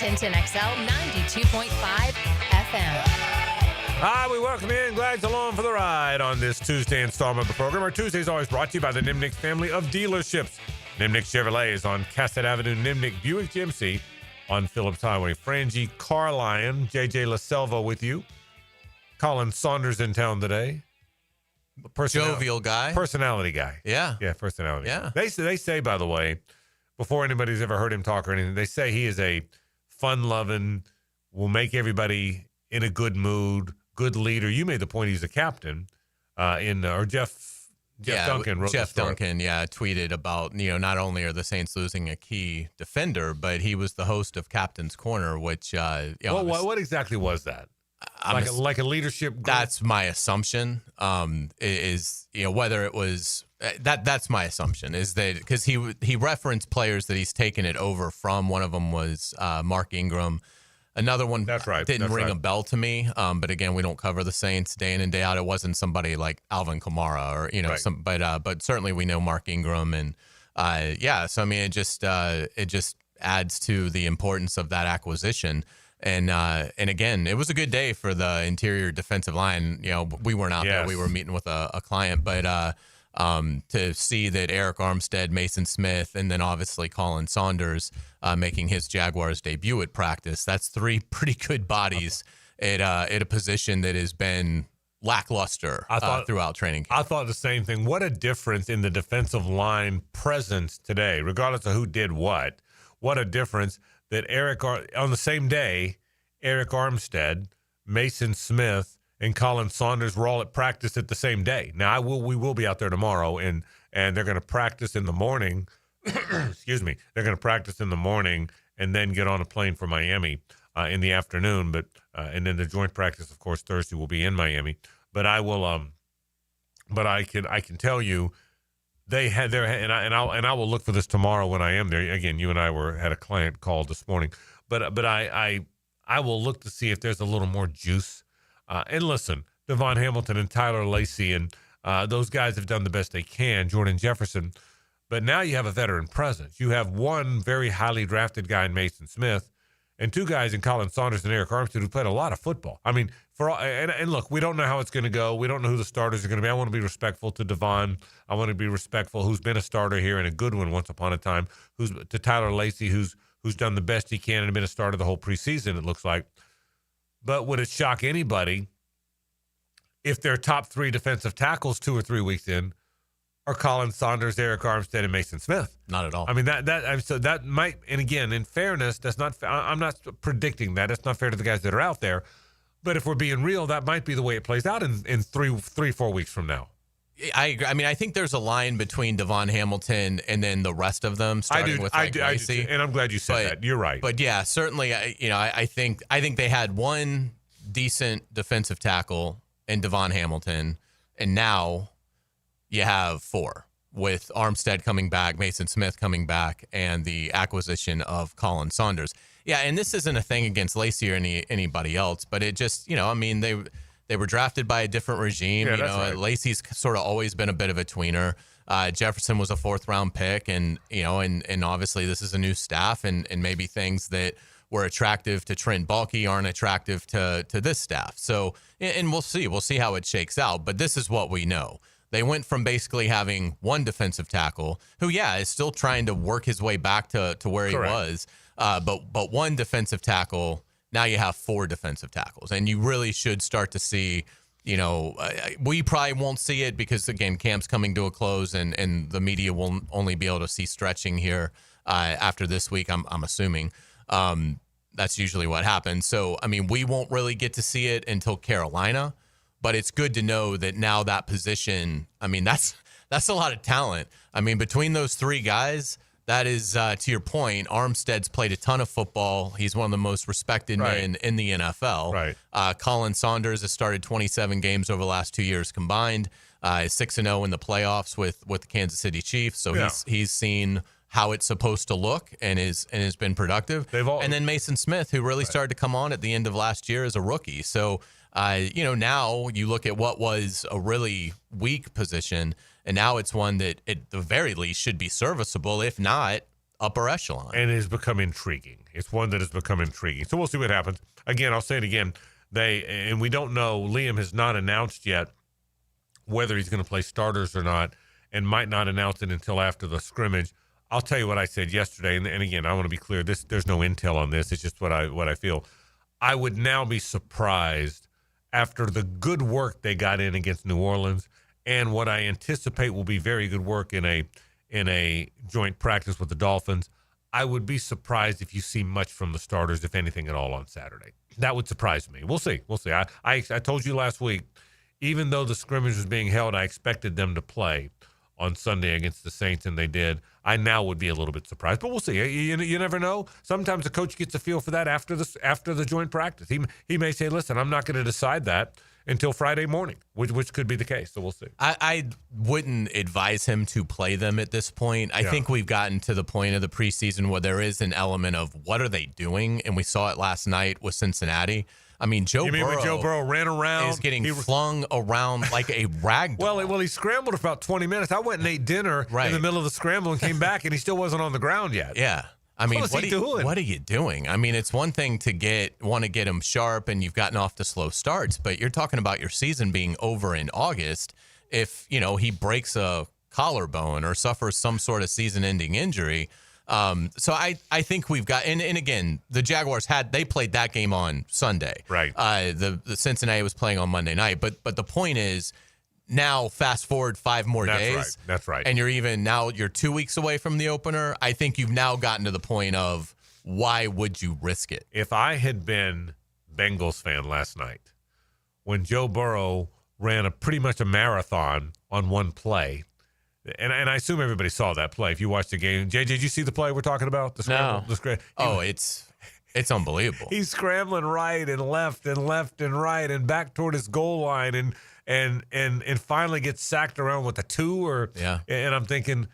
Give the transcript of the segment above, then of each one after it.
Washington XL 92.5 FM. Hi, we welcome you and glad you're along for the ride on this Tuesday installment of the program. Our Tuesday is always brought to you by the Nimnick family of dealerships. Nimnick Chevrolet is on Cassett Avenue, Nimnick Buick GMC on Phillips Highway. Frangie Carline, JJ LaSelva with you. Colin Saunders in town today. Jovial guy. Personality guy. Yeah. Yeah, personality. Yeah. They say, by the way, before anybody's ever heard him talk or anything, they say he is a fun-loving, will make everybody in a good mood, good leader. You made the point he's a captain. Jeff Duncan wrote Jeff the story. Duncan, tweeted about, not only are the Saints losing a key defender, but he was the host of Captain's Corner, which, what exactly was that? Like a leadership group? That's my assumption. Whether it was that's my assumption is that because he referenced players that he's taken it over from. One of them was Mark Ingram. Another one didn't ring a bell to me. But again, we don't cover the Saints day in and day out. It wasn't somebody like Alvin Kamara or but certainly we know Mark Ingram and So I mean, it just adds to the importance of that acquisition. And again, it was a good day for the interior defensive line. We weren't out there. We were meeting with a client, but to see that Eric Armstead, Mason Smith, and then obviously Colin Saunders making his Jaguars debut at practice, that's three pretty good bodies at a position that has been lackluster throughout training camp. I thought the same thing. What a difference in the defensive line presence today, regardless of who did what. What a difference that on the same day, Eric Armstead, Mason Smith, and Colin Saunders were all at practice at the same day. Now, we will be out there tomorrow, and they're going to practice in the morning. Excuse me. They're going to practice in the morning and then get on a plane for Miami in the afternoon. But and then the joint practice, of course, Thursday will be in Miami. But I will. But I can tell you, they had their and I will look for this tomorrow when I am there. Again, you and I had a client call this morning, but I will look to see if there's a little more juice. And listen, Devon Hamilton and Tyler Lacey and those guys have done the best they can. Jordan Jefferson, but now you have a veteran presence. You have one very highly drafted guy in Mason Smith, and two guys in Colin Saunders and Eric Armstead who played a lot of football. I mean, and look, we don't know how it's going to go. We don't know who the starters are going to be. I want to be respectful to Devon. I want to be respectful who's been a starter here and a good one once upon a time. To Tyler Lacey, who's done the best he can and been a starter the whole preseason, it looks like. But would it shock anybody if their top three defensive tackles 2 or 3 weeks in are Colin Saunders, Eric Armstead, and Mason Smith? Not at all. I mean, that might, and again, in fairness, that's not. I'm not predicting that. It's not fair to the guys that are out there. But if we're being real, that might be the way it plays out in 3-4 weeks from now. I agree. I mean, I think there's a line between Devon Hamilton and then the rest of them, starting with Lacey. And I'm glad you said that. You're right. But yeah, certainly, I think they had one decent defensive tackle in Devon Hamilton, and now you have four with Armstead coming back, Mason Smith coming back, and the acquisition of Colin Saunders. Yeah, and this isn't a thing against Lacey or anybody else, but it just, I mean, they were drafted by a different regime. Yeah, that's right. Lacey's sort of always been a bit of a tweener. Jefferson was a 4th-round pick, and obviously this is a new staff, and maybe things that were attractive to Trent Baalke aren't attractive to this staff. So, and we'll see. We'll see how it shakes out. But this is what we know. They went from basically having one defensive tackle who, is still trying to work his way back to where Correct. He was. But one defensive tackle, now you have 4 defensive tackles. And you really should start to see, we probably won't see it because, again, camp's coming to a close and the media will only be able to see stretching here after this week, I'm assuming. That's usually what happens. So, I mean, we won't really get to see it until Carolina. But it's good to know that now that position, I mean, that's a lot of talent. I mean, between those 3 guys, that is, to your point, Armstead's played a ton of football. He's one of the most respected men in the NFL. Right. Colin Saunders has started 27 games over the last 2 years combined. Is 6-0 in the playoffs with the Kansas City Chiefs. So he's seen how it's supposed to look and has been productive. And then Mason Smith, who really started to come on at the end of last year as a rookie. So, now you look at what was a really weak position, and now it's one that at the very least should be serviceable. If not, upper echelon. And it has become intriguing. It's one that has become intriguing. So we'll see what happens. Again, I'll say it again. And we don't know. Liam has not announced yet whether he's going to play starters or not, and might not announce it until after the scrimmage. I'll tell you what I said yesterday, and again, I want to be clear. There's no intel on this. It's just what I feel. I would now be surprised after the good work they got in against New Orleans and what I anticipate will be very good work in a joint practice with the Dolphins. I would be surprised if you see much from the starters, if anything at all, on Saturday. That would surprise me. We'll see. I told you last week, even though the scrimmage was being held, I expected them to play on Sunday against the Saints, and they did. I now would be a little bit surprised, but we'll see. You never know. Sometimes the coach gets a feel for that after the joint practice. He may say, listen, I'm not going to decide that until Friday morning, which could be the case. So we'll see. I wouldn't advise him to play them at this point. I think we've gotten to the point of the preseason where there is an element of what are they doing, and we saw it last night with Cincinnati. I mean, Joe Burrow ran around? Is getting flung around like a rag doll. Well, he scrambled for about 20 minutes. I went and ate dinner in the middle of the scramble and came back, and he still wasn't on the ground yet. Yeah. I mean, what are you doing? I mean, it's one thing to want to get him sharp, and you've gotten off to slow starts, but you're talking about your season being over in August. If, he breaks a collarbone or suffers some sort of season-ending injury. So I think we've got, and again, the Jaguars they played that game on Sunday. Right. The Cincinnati was playing on Monday night. But the point is, now fast forward 5 more days. That's right. And you're 2 weeks away from the opener. I think you've now gotten to the point of why would you risk it? If I had been Bengals fan last night, when Joe Burrow ran pretty much a marathon on one play, and I assume everybody saw that play. If you watched the game, JJ, did you see the play we're talking about? No. It's unbelievable. He's scrambling right and left and right and back toward his goal line and finally gets sacked around with a 2 and I'm thinking,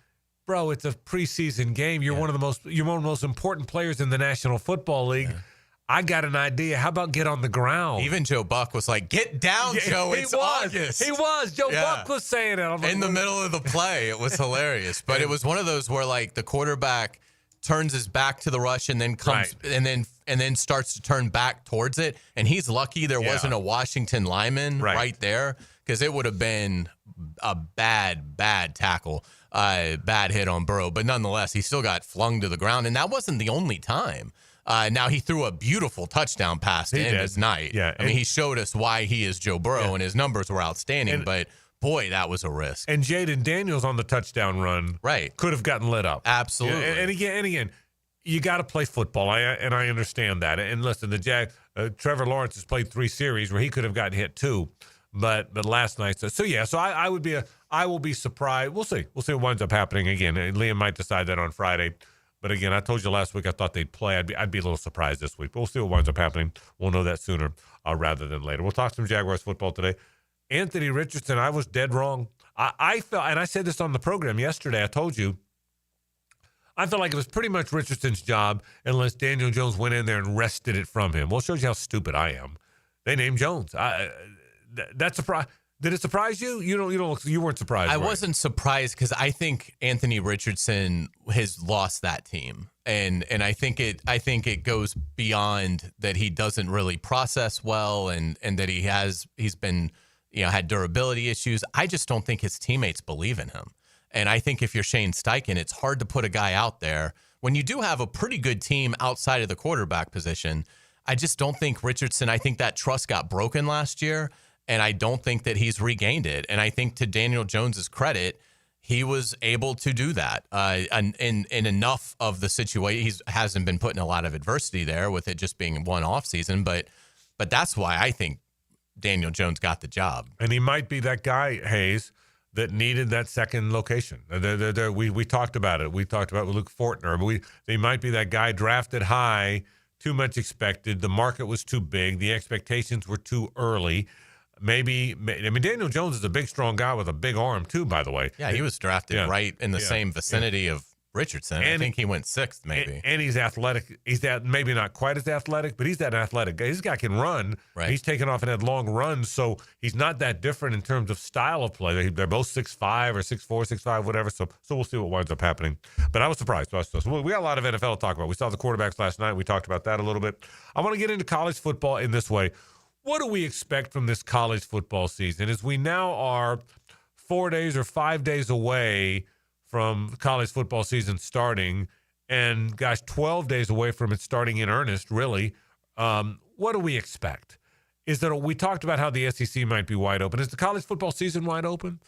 bro, it's a preseason game. You're one of the most important players in the National Football League. Yeah. I got an idea. How about get on the ground? Even Joe Buck was like, get down, Joe. It's August. He was. Joe Buck was saying it. In the middle of the play. It was hilarious. But it was one of those where, like, the quarterback turns his back to the rush and then comes and then starts to turn back towards it. And he's lucky there wasn't a Washington lineman right there, because it would have been a bad tackle, bad hit on Burrow. But nonetheless, he still got flung to the ground. And that wasn't the only time. Now, he threw a beautiful touchdown pass to end his night. Yeah, I mean, he showed us why he is Joe Burrow, and his numbers were outstanding. But, boy, that was a risk. And Jaden Daniels on the touchdown run could have gotten lit up. Absolutely. Yeah, and again, you got to play football, and I understand that. And listen, Trevor Lawrence has played 3 series where he could have gotten hit too, but last night. So I will be surprised. We'll see what winds up happening again. Liam might decide that on Friday. But again, I told you last week I thought they'd play. I'd be a little surprised this week. But we'll see what winds up happening. We'll know that sooner rather than later. We'll talk some Jaguars football today. Anthony Richardson, I was dead wrong. I felt, and I said this on the program yesterday, I told you, I felt like it was pretty much Richardson's job unless Daniel Jones went in there and wrested it from him. Well, it shows you how stupid I am. They named Jones. That's surprise. Did it surprise you? You weren't surprised. I wasn't surprised because I think Anthony Richardson has lost that team, and I think it goes beyond that. He doesn't really process well, and that he's been had durability issues. I just don't think his teammates believe in him, and I think if you're Shane Steichen, it's hard to put a guy out there when you do have a pretty good team outside of the quarterback position. I just don't think Richardson. I think that trust got broken last year. And I don't think that he's regained it. And I think to Daniel Jones's credit, he was able to do that. In enough of the situation, he hasn't been put in a lot of adversity there with it just being one off season. But that's why I think Daniel Jones got the job. And he might be that guy, Hayes, that needed that second location. We talked about it. We talked about Luke Fortner. He might be that guy drafted high, too much expected. The market was too big. The expectations were too early. Daniel Jones is a big, strong guy with a big arm, too, by the way. Yeah, he was drafted right in the same vicinity of Richardson. I think he went 6th, maybe. And he's athletic. He's that maybe not quite as athletic, but he's that athletic guy. This guy can run. Right. He's taken off and had long runs, so he's not that different in terms of style of play. They're both 6'5" or 6'4", 6'5", whatever. So we'll see what winds up happening. But I was surprised. So we got a lot of NFL to talk about. We saw the quarterbacks last night. We talked about that a little bit. I want to get into college football in this way. What do we expect from this college football season as we now are 4 days or 5 days away from college football season starting and, 12 days away from it starting in earnest, really? What do we expect? We talked about how the SEC might be wide open. Is the college football season wide open?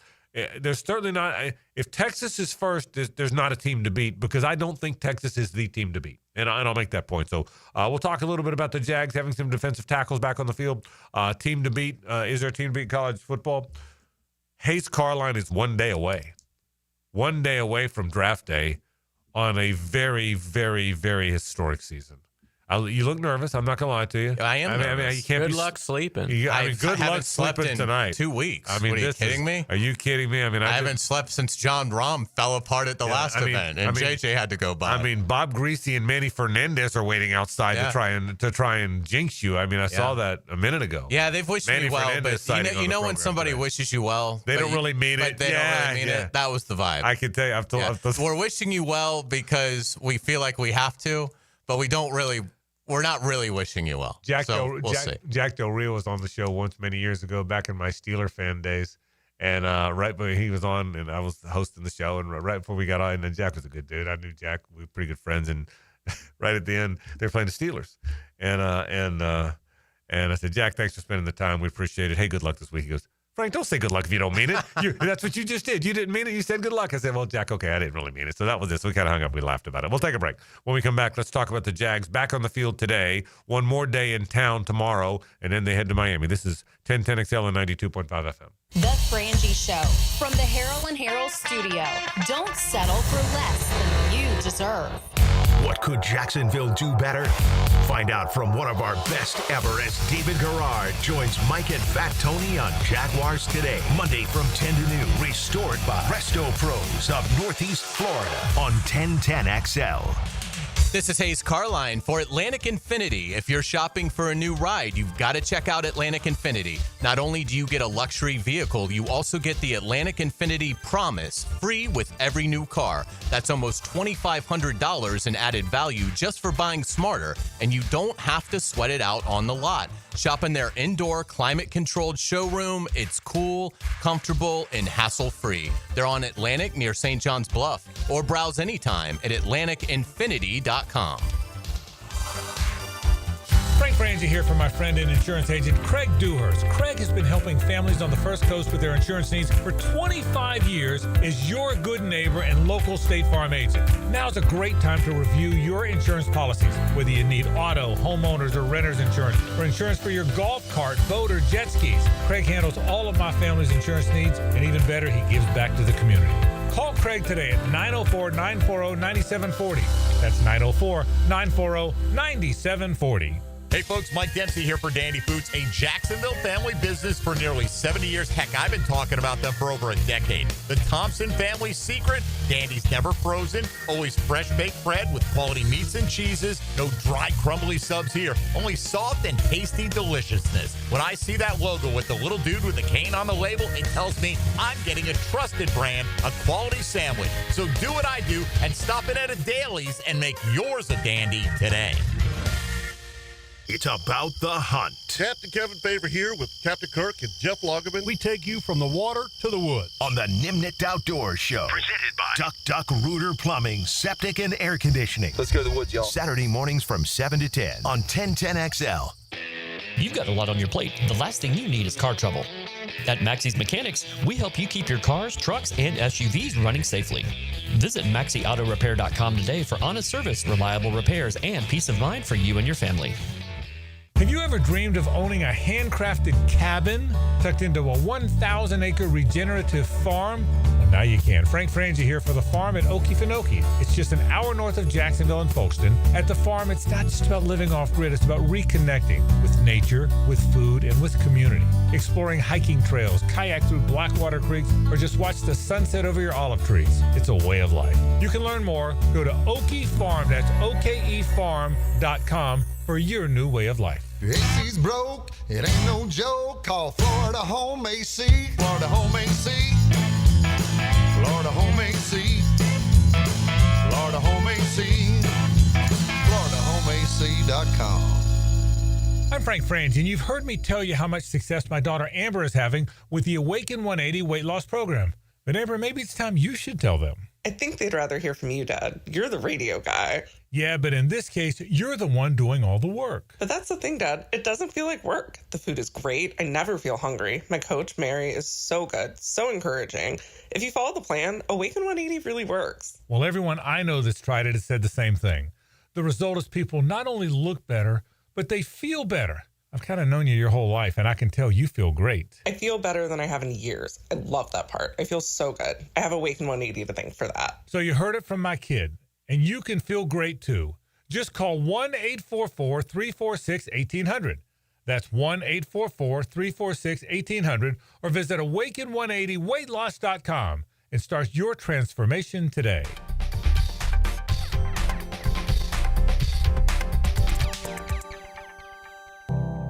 There's certainly not. If Texas is first, there's not a team to beat because I don't think Texas is the team to beat. And I'll make that point. So we'll talk a little bit about the Jags having some defensive tackles back on the field. Team to beat. Is there a team to beat in college football? Hayes Carline is 1 day away. 1 day away from draft day on a very, very, very historic season. You look nervous. I'm not going to lie to you. I am nervous. You can't good luck sleeping. Good luck sleeping in tonight. 2 weeks. I mean, what, are you kidding me? Are you kidding me? I haven't slept since John Rahm fell apart at the last event, and JJ had to go by. I mean, Bob Greasy and Manny Fernandez are waiting outside to try and jinx you. I mean, I saw that a minute ago. Yeah, they've wished me well, Fernandez but you know when somebody wishes you well, they don't really mean it. But they don't really mean it. That was the vibe. I can tell you. We're wishing you well because we feel like we have to, but we don't really. We're not really wishing you well. Jack Del Rio was on the show once many years ago, back in my Steeler fan days. And right before he was on, and I was hosting the show, and right before we got on, and Jack was a good dude. I knew Jack. We were pretty good friends. And right at the end, they were playing the Steelers. And I said, Jack, thanks for spending the time. We appreciate it. Hey, good luck this week. He goes, Frank, don't say good luck if you don't mean it. That's what you just did. You didn't mean it. You said good luck. I said, well, Jack, okay, I didn't really mean it. So that was it. So we kind of hung up. We laughed about it. We'll take a break. When we come back, let's talk about the Jags back on the field today. One more day in town tomorrow, and then they head to Miami. This is 1010XL and 92.5 FM. The Frangie Show from the Harrell and Harrell studio. Don't settle for less than you deserve. What could Jacksonville do better? Find out from one of our best ever as David Garrard joins Mike and Fat Tony on Jaguars Today. Monday from 10 to noon. Restored by Resto Pros of Northeast Florida on 1010XL. This is Hayes Carline for Atlantic Infinity. If you're shopping for a new ride, you've got to check out Atlantic Infinity. Not only do you get a luxury vehicle, you also get the Atlantic Infinity Promise free with every new car. That's almost $2,500 in added value just for buying smarter, and you don't have to sweat it out on the lot. Shop in their indoor climate-controlled showroom. It's cool, comfortable, and hassle-free. They're on Atlantic near St. John's Bluff, or browse anytime at AtlanticInfinity.com. Frank Frangie here for my friend and insurance agent Craig Dewhurst. Craig has been helping families on the First Coast with their insurance needs for 25 years as your good neighbor and local State Farm agent. Now's a great time to review your insurance policies, whether you need auto, homeowners, or renter's insurance, or insurance for your golf cart, boat, or jet skis. Craig handles all of my family's insurance needs, and even better, he gives back to the community. Call Craig today at 904-940-9740. That's 904-940-9740. Hey folks, Mike Dempsey here for Dandy Foods, a Jacksonville family business for nearly 70 years. Heck, I've been talking about them for over a decade. The Thompson family secret: Dandy's never frozen, always fresh baked bread with quality meats and cheeses, no dry crumbly subs here, only soft and tasty deliciousness. When I see that logo with the little dude with the cane on the label, it tells me I'm getting a trusted brand, a quality sandwich. So do what I do and stop in at a Daly's and make yours a dandy today. It's about the hunt. Captain Kevin Favor here with Captain Kirk and Jeff Loggeman. We take you from the water to the woods. On the Nimnit Outdoors Show. Presented by Duck Rooter Plumbing, Septic, and Air Conditioning. Let's go to the woods, y'all. Saturday mornings from 7 to 10 on 1010XL. You've got a lot on your plate. The last thing you need is car trouble. At Maxie's Mechanics, we help you keep your cars, trucks, and SUVs running safely. Visit MaxieAutoRepair.com today for honest service, reliable repairs, and peace of mind for you and your family. Have you ever dreamed of owning a handcrafted cabin tucked into a 1,000-acre regenerative farm? Well, Now you can. Frank Frangie here for the farm at Okefenokee. It's just an hour north of Jacksonville and Folkestone. At the farm, it's not just about living off-grid. It's about reconnecting with nature, with food, and with community. Exploring hiking trails, kayak through Blackwater creeks, or just watch the sunset over your olive trees. It's a way of life. You can learn more. Go to Okie Farm. That's okefarm.com for your new way of life. AC's broke, it ain't no joke. Call Florida Home AC. Florida Home AC. Florida Home AC. Florida Home AC. FloridaHomeAC.com. I'm Frank Frangie, and you've heard me tell you how much success my daughter Amber is having with the Awaken 180 weight loss program. But Amber, maybe it's time you should tell them. I think they'd rather hear from you, Dad. You're the radio guy. Yeah, but in this case, you're the one doing all the work. But that's the thing, Dad. It doesn't feel like work. The food is great. I never feel hungry. My coach, Mary, is so good, so encouraging. If you follow the plan, Awaken 180 really works. Well, everyone I know that's tried it has said the same thing. The result is people not only look better, but they feel better. I've kind of known you your whole life, and I can tell you feel great. I feel better than I have in years. I love that part. I feel so good. I have Awaken 180 to thank for that. So you heard it from my kid, and you can feel great too. Just call 1-844-346-1800. That's 1-844-346-1800, or visit awaken180weightloss.com and start your transformation today.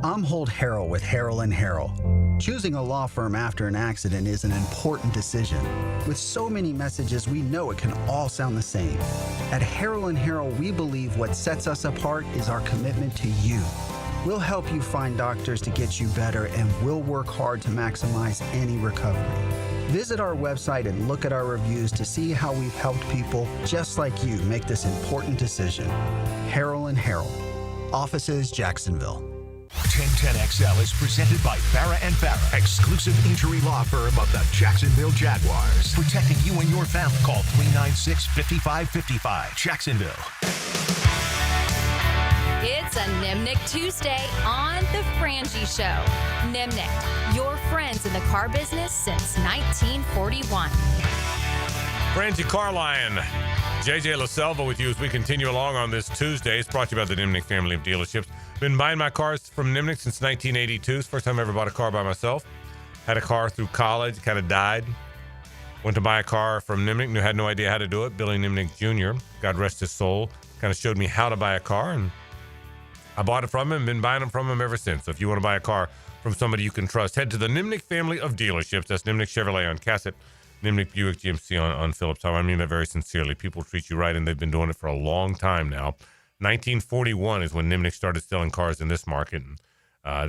I'm Holt Harrell with Harrell & Harrell. Choosing a law firm after an accident is an important decision. With so many messages, we know it can all sound the same. At Harrell & Harrell, we believe what sets us apart is our commitment to you. We'll help you find doctors to get you better, and we'll work hard to maximize any recovery. Visit our website and look at our reviews to see how we've helped people just like you make this important decision. Harrell & Harrell. Offices, Jacksonville. 1010XL is presented by Farrah & Farrah, exclusive injury law firm of the Jacksonville Jaguars. Protecting you and your family. Call 396-5555. Jacksonville. It's a Nimnick Tuesday on The Frangie Show. Nimnick, your friends in the car business since 1941. Frangie Carline, JJ LaSelva with you as we continue along on this Tuesday. It's brought to you by the Nimnick family of dealerships. Been buying my cars from Nimnick since 1982. It's the first time I ever bought a car by myself. Had a car through college, kind of died. Went to buy a car from Nimnick, had no idea how to do it. Billy Nimnick Jr., God rest his soul, kind of showed me how to buy a car, and I bought it from him, been buying them from him ever since. So if you want to buy a car from somebody you can trust, head to the Nimnick family of dealerships. That's Nimnick Chevrolet on Cassett, Nimnick Buick GMC on Phillips. I mean that very sincerely. People treat you right, and they've been doing it for a long time now. 1941 is when Nimnick started selling cars in this market, and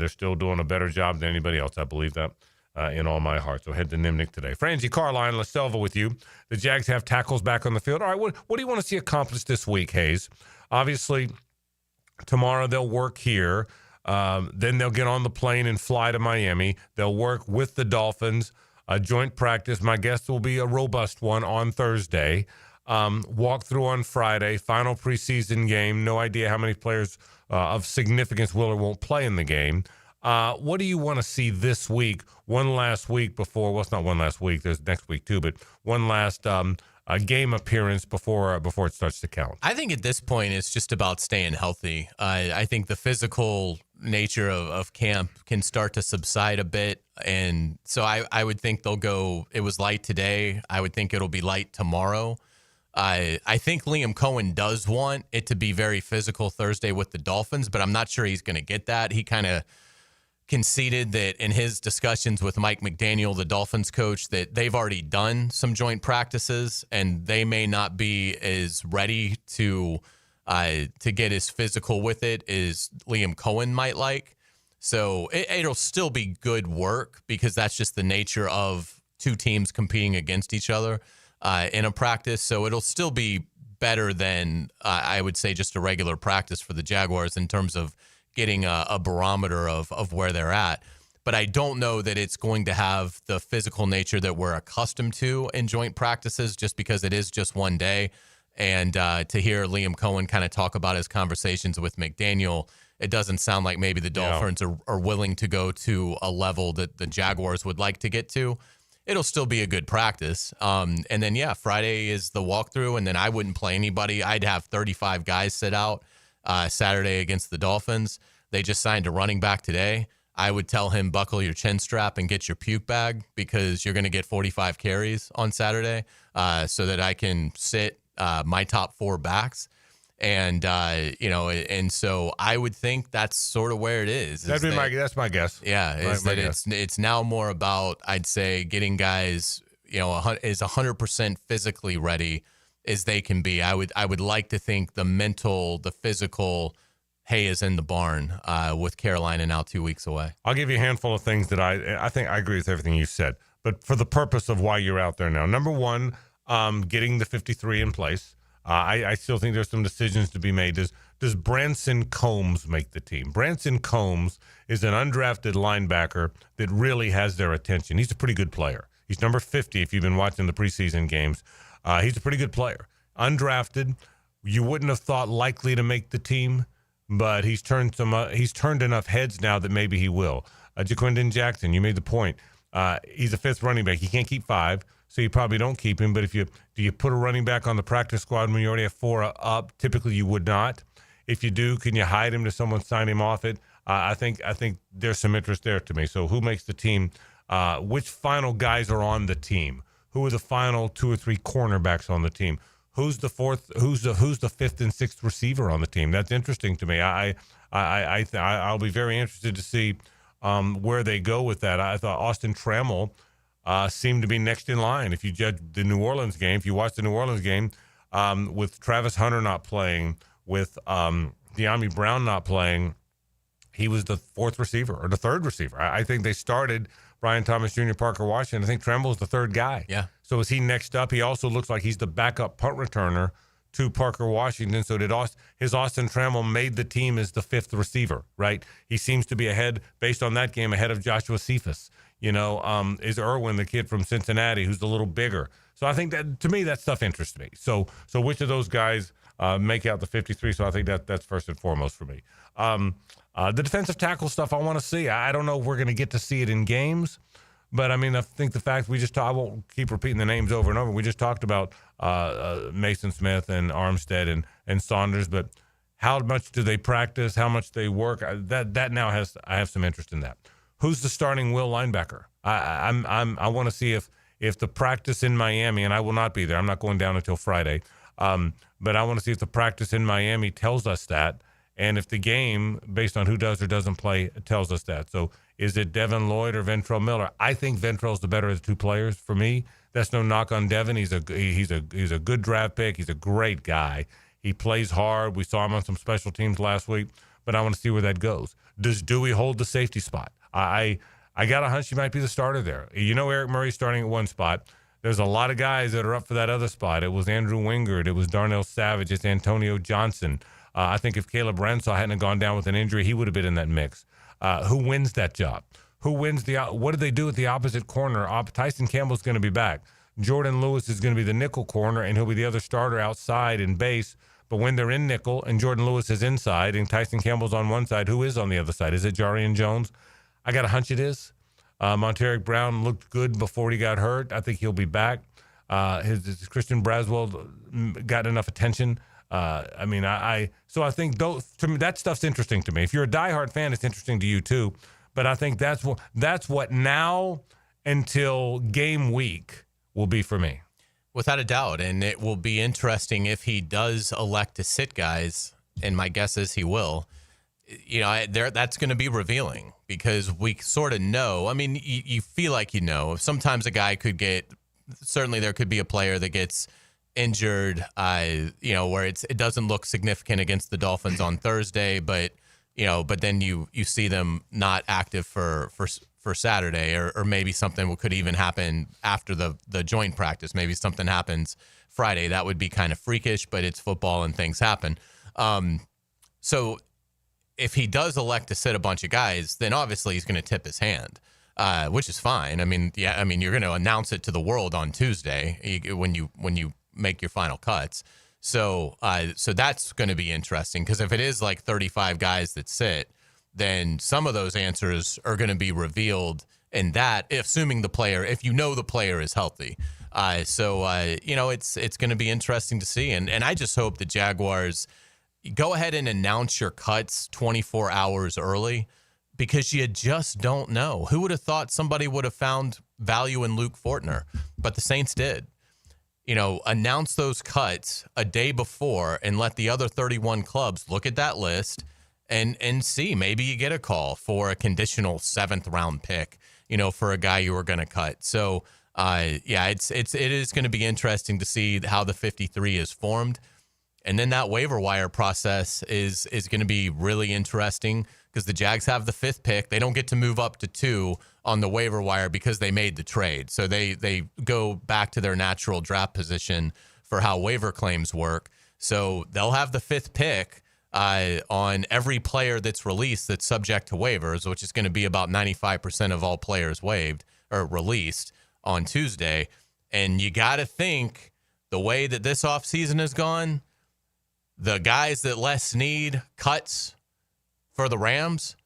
they're still doing a better job than anybody else. I believe that in all my heart. So head to Nimnick today. Frangie Carline, LaSelva with you. The Jags have tackles back on the field. All right, what do you want to see accomplished this week, Hayes? Obviously, tomorrow they'll work here. Then they'll get on the plane and fly to Miami. They'll work with the Dolphins. A joint practice. My guess will be a robust one on Thursday. Walk through on Friday, final preseason game. No idea how many players of significance will or won't play in the game. What do you want to see this week? One last week before, well, it's not one last week. There's next week too, but one last game appearance before it starts to count. I think at this point it's just about staying healthy. I think the physical nature of camp can start to subside a bit. And so I would think they'll go, it was light today. I would think it'll be light tomorrow. I think Liam Cohen does want it to be very physical Thursday with the Dolphins, but I'm not sure he's going to get that. He kind of conceded that in his discussions with Mike McDaniel, the Dolphins coach, that they've already done some joint practices and they may not be as ready to get as physical with it as Liam Cohen might like. So it'll still be good work because that's just the nature of two teams competing against each other in a practice. So it'll still be better than I would say just a regular practice for the Jaguars in terms of getting a barometer of where they're at. But I don't know that it's going to have the physical nature that we're accustomed to in joint practices just because it is just one day. And to hear Liam Cohen kind of talk about his conversations with McDaniel, it doesn't sound like maybe the Dolphins are willing to go to a level that the Jaguars would like to get to. it'll still be a good practice. And then, Friday is the walkthrough, and then I wouldn't play anybody. I'd have 35 guys sit out Saturday against the Dolphins. They just signed a running back today. I would tell him buckle your chin strap and get your puke bag because you're going to get 45 carries on Saturday so that I can sit my top 4 backs. And, and so I would think that's sort of where it is. That's my guess. Yeah. It's now more about, I'd say, getting guys, is 100% physically ready as they can be. I would like to think the mental, the physical hay is in the barn with Carolina now 2 weeks away. I'll give you a handful of things that I think I agree with everything you said, but for the purpose of why you're out there now. Number one, getting the 53 in place. I still think there's some decisions to be made. Does Branson Combs make the team? Branson Combs is an undrafted linebacker that really has their attention. He's a pretty good player. He's number 50 if you've been watching the preseason games. He's a pretty good player. Undrafted, you wouldn't have thought likely to make the team, but he's turned enough heads now that maybe he will. Jaquindon Jackson, you made the point. He's a 5th running back. He can't keep 5, so you probably don't keep him. But do you put a running back on the practice squad when you already have 4 up? Typically, you would not. If you do, can you hide him to someone sign him off it? I think there's some interest there to me. So who makes the team? Which final guys are on the team? Who are the final 2 or 3 cornerbacks on the team? Who's the 4th? Who's the 5th and 6th receiver on the team? That's interesting to me. I'll be very interested to see where they go with that. I thought Austin Trammell seemed to be next in line. If you judge the New Orleans game, if you watch the New Orleans game, with Travis Hunter not playing, with De'Ami Brown not playing, he was the 4th receiver or the 3rd receiver. I think they started Brian Thomas Jr., Parker Washington. I think Tremble's the 3rd guy. Yeah. So is he next up? He also looks like he's the backup punt returner to Parker Washington. So his Austin Trammell made the team as the 5th receiver, right? He seems to be ahead, based on that game, ahead of Joshua Cephas. Is Irwin, the kid from Cincinnati, who's a little bigger. So I think that, to me, that stuff interests me. So which of those guys make out the 53? So I think that's first and foremost for me. The defensive tackle stuff I want to see. I don't know if we're going to get to see it in games, but I think the fact I won't keep repeating the names over and over. We just talked about Mason Smith and Armstead and Saunders, but how much do they practice? How much they work? I have some interest in that. Who's the starting will linebacker? I want to see if the practice in Miami, and I will not be there. I'm not going down until Friday, but I want to see if the practice in Miami tells us that. And if the game, based on who does or doesn't play, tells us that. So is it Devin Lloyd or Ventrell Miller? I think Ventrell's the better of the 2 players for me. That's no knock on Devin. He's a good draft pick. He's a great guy. He plays hard. We saw him on some special teams last week, but I want to see where that goes. Does Dewey hold the safety spot? I got a hunch he might be the starter there. Eric Murray's starting at one spot. There's a lot of guys that are up for that other spot. It was Andrew Wingard. It was Darnell Savage. It's Antonio Johnson. I think if Caleb Branshaw hadn't gone down with an injury, he would have been in that mix. Who wins that job? What do they do at the opposite corner? Tyson Campbell's going to be back. Jordan Lewis is going to be the nickel corner, and he'll be the other starter outside in base. But when they're in nickel and Jordan Lewis is inside and Tyson Campbell's on one side, who is on the other side? Is it Jarian Jones? I got a hunch it is. Monteric Brown looked good before he got hurt. I think he'll be back. His Christian Braswell got enough attention. So I think to me, that stuff's interesting to me. If you're a diehard fan, it's interesting to you too. But I think that's what now until game week will be for me. Without a doubt. And it will be interesting if he does elect to sit guys, and my guess is he will. That's going to be revealing because we sort of know. I mean, you feel like sometimes a guy could certainly there could be a player that gets injured, where it doesn't look significant against the Dolphins on Thursday, but then you see them not active for Saturday, or maybe something could even happen after the joint practice. Maybe something happens Friday. That would be kind of freakish, but it's football and things happen. So if he does elect to sit a bunch of guys, then obviously he's going to tip his hand, which is fine. You're going to announce it to the world on Tuesday when you make your final cuts. So that's going to be interesting, because if it is like 35 guys that sit, then some of those answers are going to be revealed in that, assuming the player, if you know the player is healthy. It's going to be interesting to see. And I just hope the Jaguars go ahead and announce your cuts 24 hours early, because you just don't know. Who would have thought somebody would have found value in Luke Fortner? But the Saints did. Announce those cuts a day before and let the other 31 clubs look at that list and see. Maybe you get a call for a conditional 7th round pick, for a guy you were going to cut. So, it is going to be interesting to see how the 53 is formed. And then that waiver wire process is going to be really interesting, because the Jags have the 5th pick. They don't get to move up to 2 on the waiver wire because they made the trade. So they go back to their natural draft position for how waiver claims work. So they'll have the 5th pick on every player that's released that's subject to waivers, which is going to be about 95% of all players waived or released on Tuesday. And you got to think, the way that this offseason has gone, the guys that less need cuts for the Rams,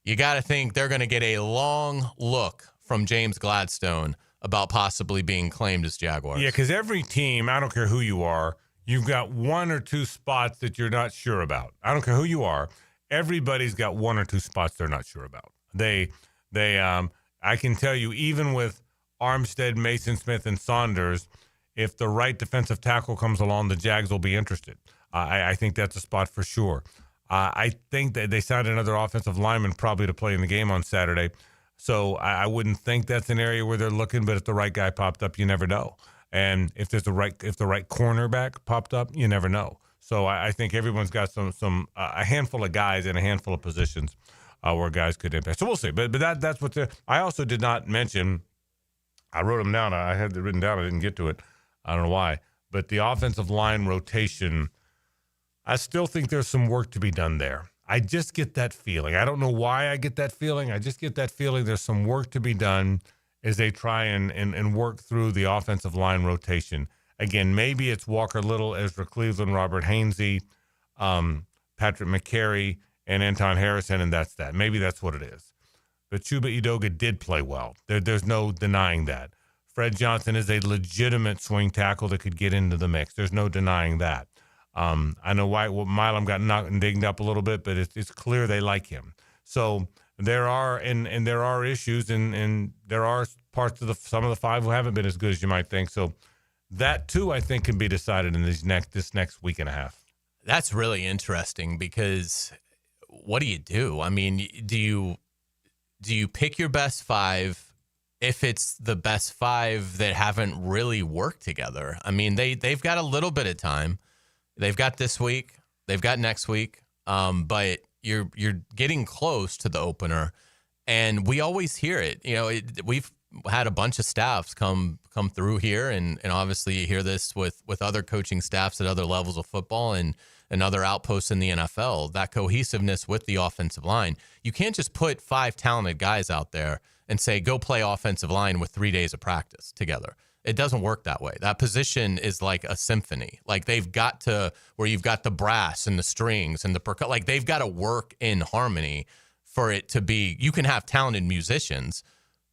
you got to think they're going to get a long look from James Gladstone about possibly being claimed as Jaguars. Yeah, because every team, I don't care who you are, you've got 1 or 2 spots that you're not sure about. I don't care who you are. Everybody's got 1 or 2 spots they're not sure about. I can tell you, even with Armstead, Mason Smith, and Saunders, if the right defensive tackle comes along, the Jags will be interested. I think that's a spot for sure. I think that they signed another offensive lineman probably to play in the game on Saturday. So I wouldn't think that's an area where they're looking, but if the right guy popped up, you never know. And if the right cornerback popped up, you never know. So I think everyone's got a handful of guys in a handful of positions where guys could impact. So we'll see. But that's what I also did not mention. I wrote them down. I had it written down. I didn't get to it. I don't know why. But the offensive line rotation, I still think there's some work to be done there. I just get that feeling. I don't know why I get that feeling. I just get that feeling there's some work to be done as they try and work through the offensive line rotation. Again, maybe it's Walker Little, Ezra Cleveland, Robert Hainsey, Patrick McCary, and Anton Harrison, and that's that. Maybe that's what it is. But Chuba Edoga did play well. There's no denying that. Fred Johnson is a legitimate swing tackle that could get into the mix. There's no denying that. I know Milam got knocked and dinged up a little bit, but it's clear they like him. So there are there are issues, and there are parts of some of the 5 who haven't been as good as you might think. So that too, I think, can be decided in this next week and a half. That's really interesting, because what do you do? I mean, do you pick your best 5 if it's the best 5 that haven't really worked together? I mean, they've got a little bit of time. They've got this week. They've got next week. But you're getting close to the opener, and we always hear it. We've had a bunch of staffs come through here, and obviously you hear this with other coaching staffs at other levels of football and other outposts in the NFL, that cohesiveness with the offensive line. You can't just put 5 talented guys out there and say, go play offensive line with 3 days of practice together. It doesn't work that way. That position is like a symphony. Like, they've got to, where you've got the brass and the strings and the percussion, like they've got to work in harmony for it to be. You can have talented musicians,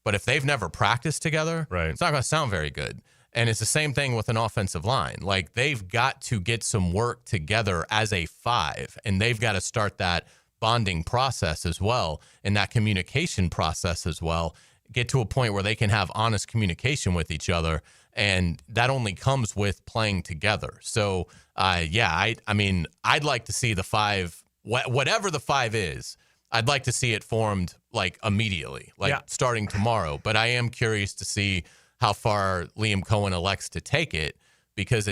but if they've never practiced together, right, it's not going to sound very good. And it's the same thing with an offensive line. Like, they've got to get some work together as a 5, and they've got to start that bonding process as well, and that communication process as well. Get to a point where they can have honest communication with each other, and that only comes with playing together. So, I mean, I'd like to see the 5, whatever the 5 is, I'd like to see it formed like immediately, starting tomorrow. But I am curious to see how far Liam Cohen elects to take it, because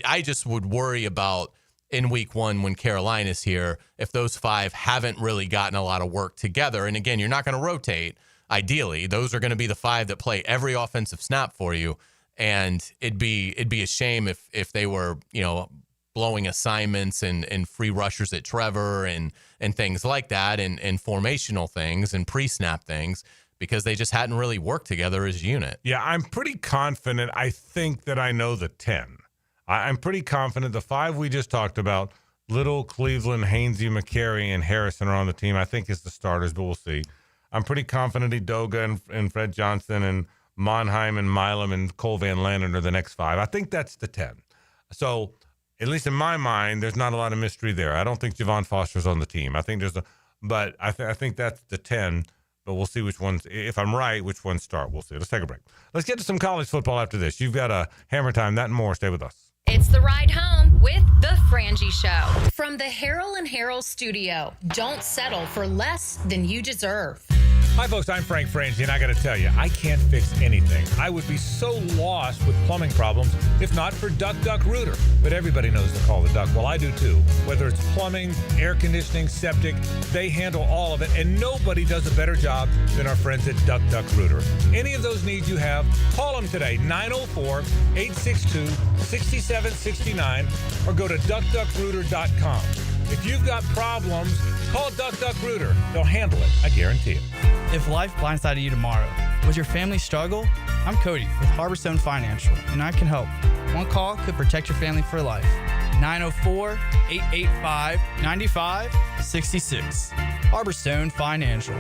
I just would worry about in week 1 when Carolina's here, if those 5 haven't really gotten a lot of work together. And again, you're not going to rotate. Ideally, those are going to be the 5 that play every offensive snap for you, and it'd be a shame if they were, blowing assignments and free rushers at Trevor and things like that, and formational things and pre-snap things, because they just hadn't really worked together as a unit. Yeah, I'm pretty confident. I think that I know the 10. I'm pretty confident the 5 we just talked about, Little, Cleveland, Hainsey, McCary, and Harrison are on the team. I think it's the starters, but we'll see. I'm pretty confident Edoga and Fred Johnson and Monheim and Milam and Cole Van Landen are the next 5. I think that's the 10. So at least in my mind, there's not a lot of mystery there. I don't think Javon Foster's on the team. I think but I think that's the 10. But we'll see which ones, if I'm right, which ones start. We'll see. Let's take a break. Let's get to some college football after this. You've got a Hammer Time, that and more. Stay with us. It's the ride home with the Frangie Show. From the Harrell and Harrell studio, don't settle for less than you deserve. Hi, folks. I'm Frank Frangie, and I got to tell you, I can't fix anything. I would be so lost with plumbing problems if not for Duck Duck Rooter. But everybody knows to call the Duck. Well, I do too. Whether it's plumbing, air conditioning, septic, they handle all of it, and nobody does a better job than our friends at Duck Duck Rooter. Any of those needs you have, call them today, 904-862-6769, or go to duckduckrooter.com. If you've got problems, call Duck Duck Rooter. They'll handle it. I guarantee it. If life blindsided you tomorrow, would your family struggle? I'm Cody with Harborstone Financial, and I can help. One call could protect your family for life. 904-885-9566. Harborstone Financial.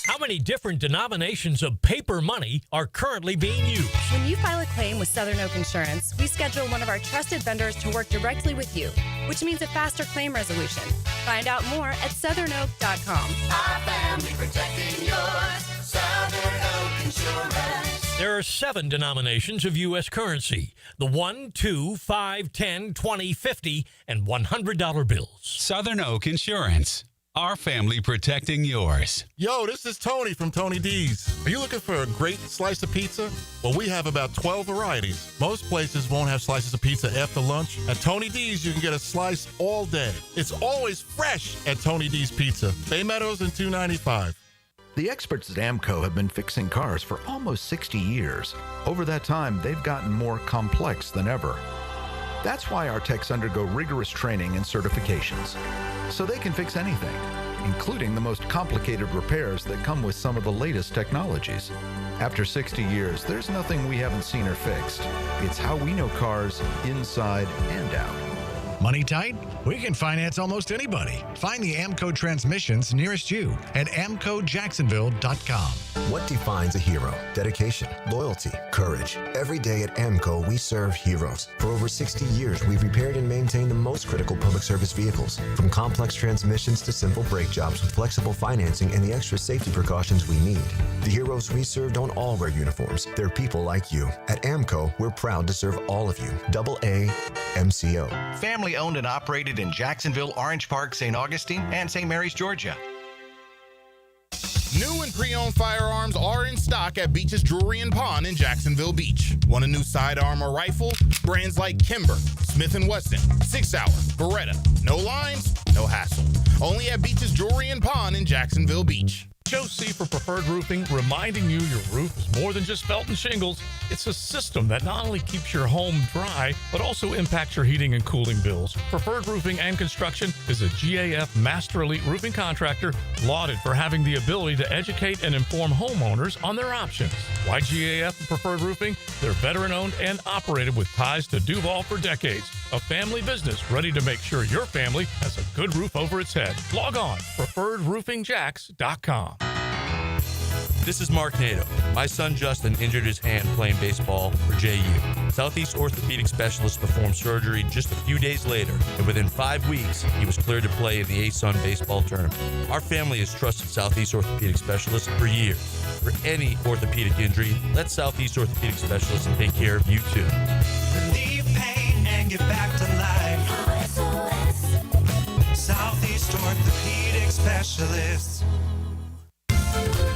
How many different denominations of paper money are currently being used? When you file a claim with Southern Oak Insurance, we schedule one of our trusted vendors to work directly with you, which means a faster claim resolution. Find out more at southernoak.com. Our family protecting yours. Southern Oak Insurance. There are 7 denominations of U.S. currency: the 1, 2, 5, 10, 20, 50, and $100 bills. Southern Oak Insurance. Our family protecting yours. Yo, this is Tony from Tony D's. Are you looking for a great slice of pizza? Well, we have about 12 varieties. Most places won't have slices of pizza after lunch. At Tony D's, you can get a slice all day. It's always fresh at Tony D's Pizza. Bay Meadows and 295. The experts at AMCO have been fixing cars for almost 60 years. Over that time, they've gotten more complex than ever. That's why our techs undergo rigorous training and certifications, so they can fix anything, including the most complicated repairs that come with some of the latest technologies. After 60 years, there's nothing we haven't seen or fixed. It's how we know cars inside and out. Money tight? We can finance almost anybody. Find the AMCO transmissions nearest you at amcojacksonville.com. What defines a hero? Dedication, loyalty, courage. Every day at AMCO, we serve heroes. For over 60 years, we've repaired and maintained the most critical public service vehicles. From complex transmissions to simple brake jobs with flexible financing and the extra safety precautions we need. The heroes we serve don't all wear uniforms. They're people like you. At AMCO, we're proud to serve all of you. AA MCO. Family owned and operated in Jacksonville, Orange Park, St. Augustine, and St. Mary's, Georgia. New and pre-owned firearms are in stock at Beach's Jewelry and Pawn in Jacksonville Beach. Want a new sidearm or rifle? Brands like Kimber, Smith & Wesson, 6 Hour, Beretta. No lines, no hassle. Only at Beach's Jewelry and Pawn in Jacksonville Beach. Joe C. for Preferred Roofing, reminding you your roof is more than just felt and shingles. It's a system that not only keeps your home dry, but also impacts your heating and cooling bills. Preferred Roofing and Construction is a GAF Master Elite roofing contractor lauded for having the ability to educate and inform homeowners on their options. Why GAF and Preferred Roofing? They're veteran-owned and operated with ties to Duval for decades. A family business ready to make sure your family has a good roof over its head. Log on, preferredroofingjacks.com. This is Mark Nato. My son Justin injured his hand playing baseball for JU. Southeast Orthopedic Specialist performed surgery just a few days later, and within 5 weeks, he was cleared to play in the ASUN baseball tournament. Our family has trusted Southeast Orthopedic Specialist for years. For any orthopedic injury, let Southeast Orthopedic Specialist take care of you too. Relieve pain and get back to life. Southeast Orthopedic Specialists.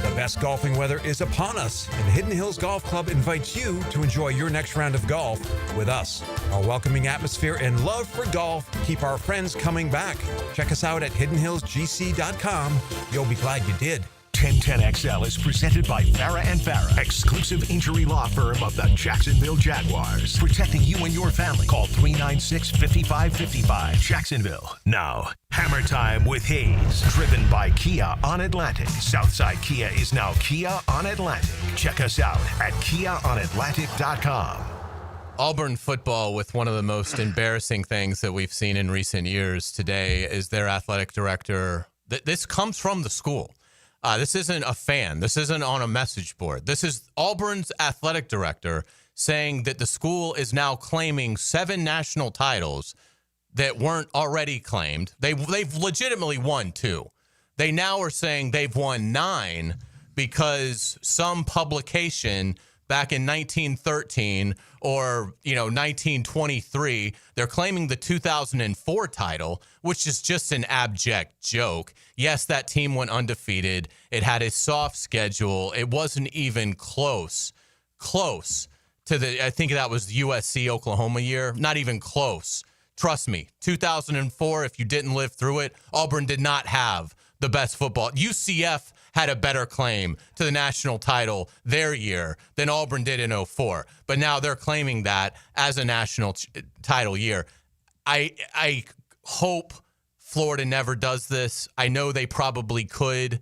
The best golfing weather is upon us, and Hidden Hills Golf Club invites you to enjoy your next round of golf with us. Our welcoming atmosphere and love for golf keep our friends coming back. Check us out at hiddenhillsgc.com. You'll be glad you did. 1010XL is presented by Farah & Farah, exclusive injury law firm of the Jacksonville Jaguars. Protecting you and your family. Call 396-5555. Jacksonville. Now, Hammer Time with Hayes. Driven by Kia on Atlantic. Southside Kia is now Kia on Atlantic. Check us out at KiaOnAtlantic.com. Auburn football, with one of the most embarrassing things that we've seen in recent years today, is their athletic director. This comes from the school. This isn't a fan. This isn't on a message board. This is Auburn's athletic director saying that the school is now claiming 7 national titles that weren't already claimed. They've legitimately won 2. They now are saying they've won 9 because some publication back in 1913 or 1923, they're claiming the 2004 title, which is just an abject joke. Yes, that team went undefeated. It had a soft schedule. It wasn't even close to I think that was USC Oklahoma year. Not even close. Trust me, 2004, if you didn't live through it, Auburn did not have the best football. UCF had a better claim to the national title their year than Auburn did in 04. But now they're claiming that as a national title year. I hope Florida never does this. I know they probably could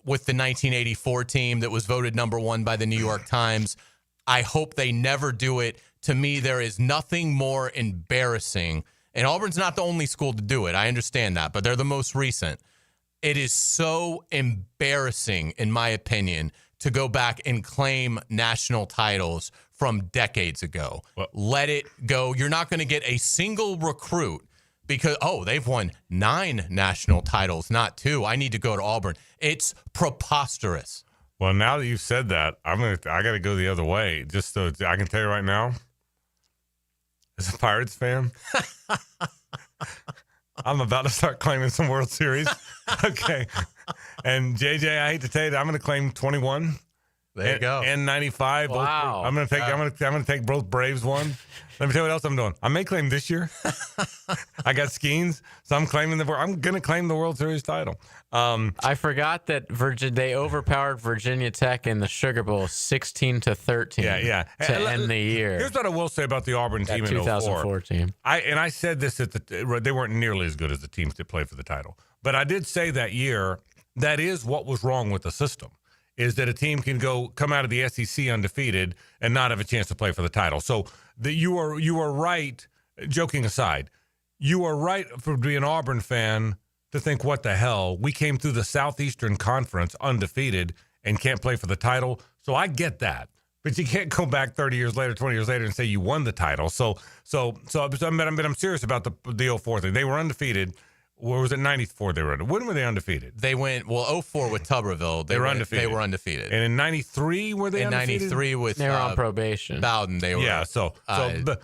with the 1984 team that was voted number 1 by the New York Times. I hope they never do it. To me, there is nothing more embarrassing. And Auburn's not the only school to do it. I understand that, but they're the most recent. It is so embarrassing, in my opinion, to go back and claim national titles from decades ago. Let it go. You're not going to get a single recruit because, they've won 9 national titles, not 2. I need to go to Auburn. It's preposterous. Well, now that you've said that, I got to go the other way. Just so I can tell you right now, as a Pirates fan, I'm about to start claiming some World Series. Okay. And JJ, I hate to tell you that I'm going to claim 21. There you go. And 95. Wow. I'm going to take both Braves one. Let me tell you what else I'm doing. I may claim this year. I got Skeens, so I'm going to claim the World Series title. I forgot that they overpowered Virginia Tech in the Sugar Bowl 16-13. Yeah. To end the year. Here's what I will say about the Auburn team in 2004 team. I said this they weren't nearly as good as the teams that played for the title. But I did say that year that is what was wrong with the system. Is that a team can come out of the SEC undefeated and not have a chance to play for the title. So you are right, joking aside, you are right for being an Auburn fan to think, what the hell? We came through the Southeastern Conference undefeated and can't play for the title. So I get that. But you can't go back 30 years later, 20 years later and say you won the title. So I'm serious about the 04 thing. They were undefeated. Or was it 94 they were undefeated? When were they undefeated? They went, 04 with Tuberville. They were undefeated. They were undefeated. And in 93, were they undefeated? In 93 with... They were on probation. Bowden, they were... Yeah,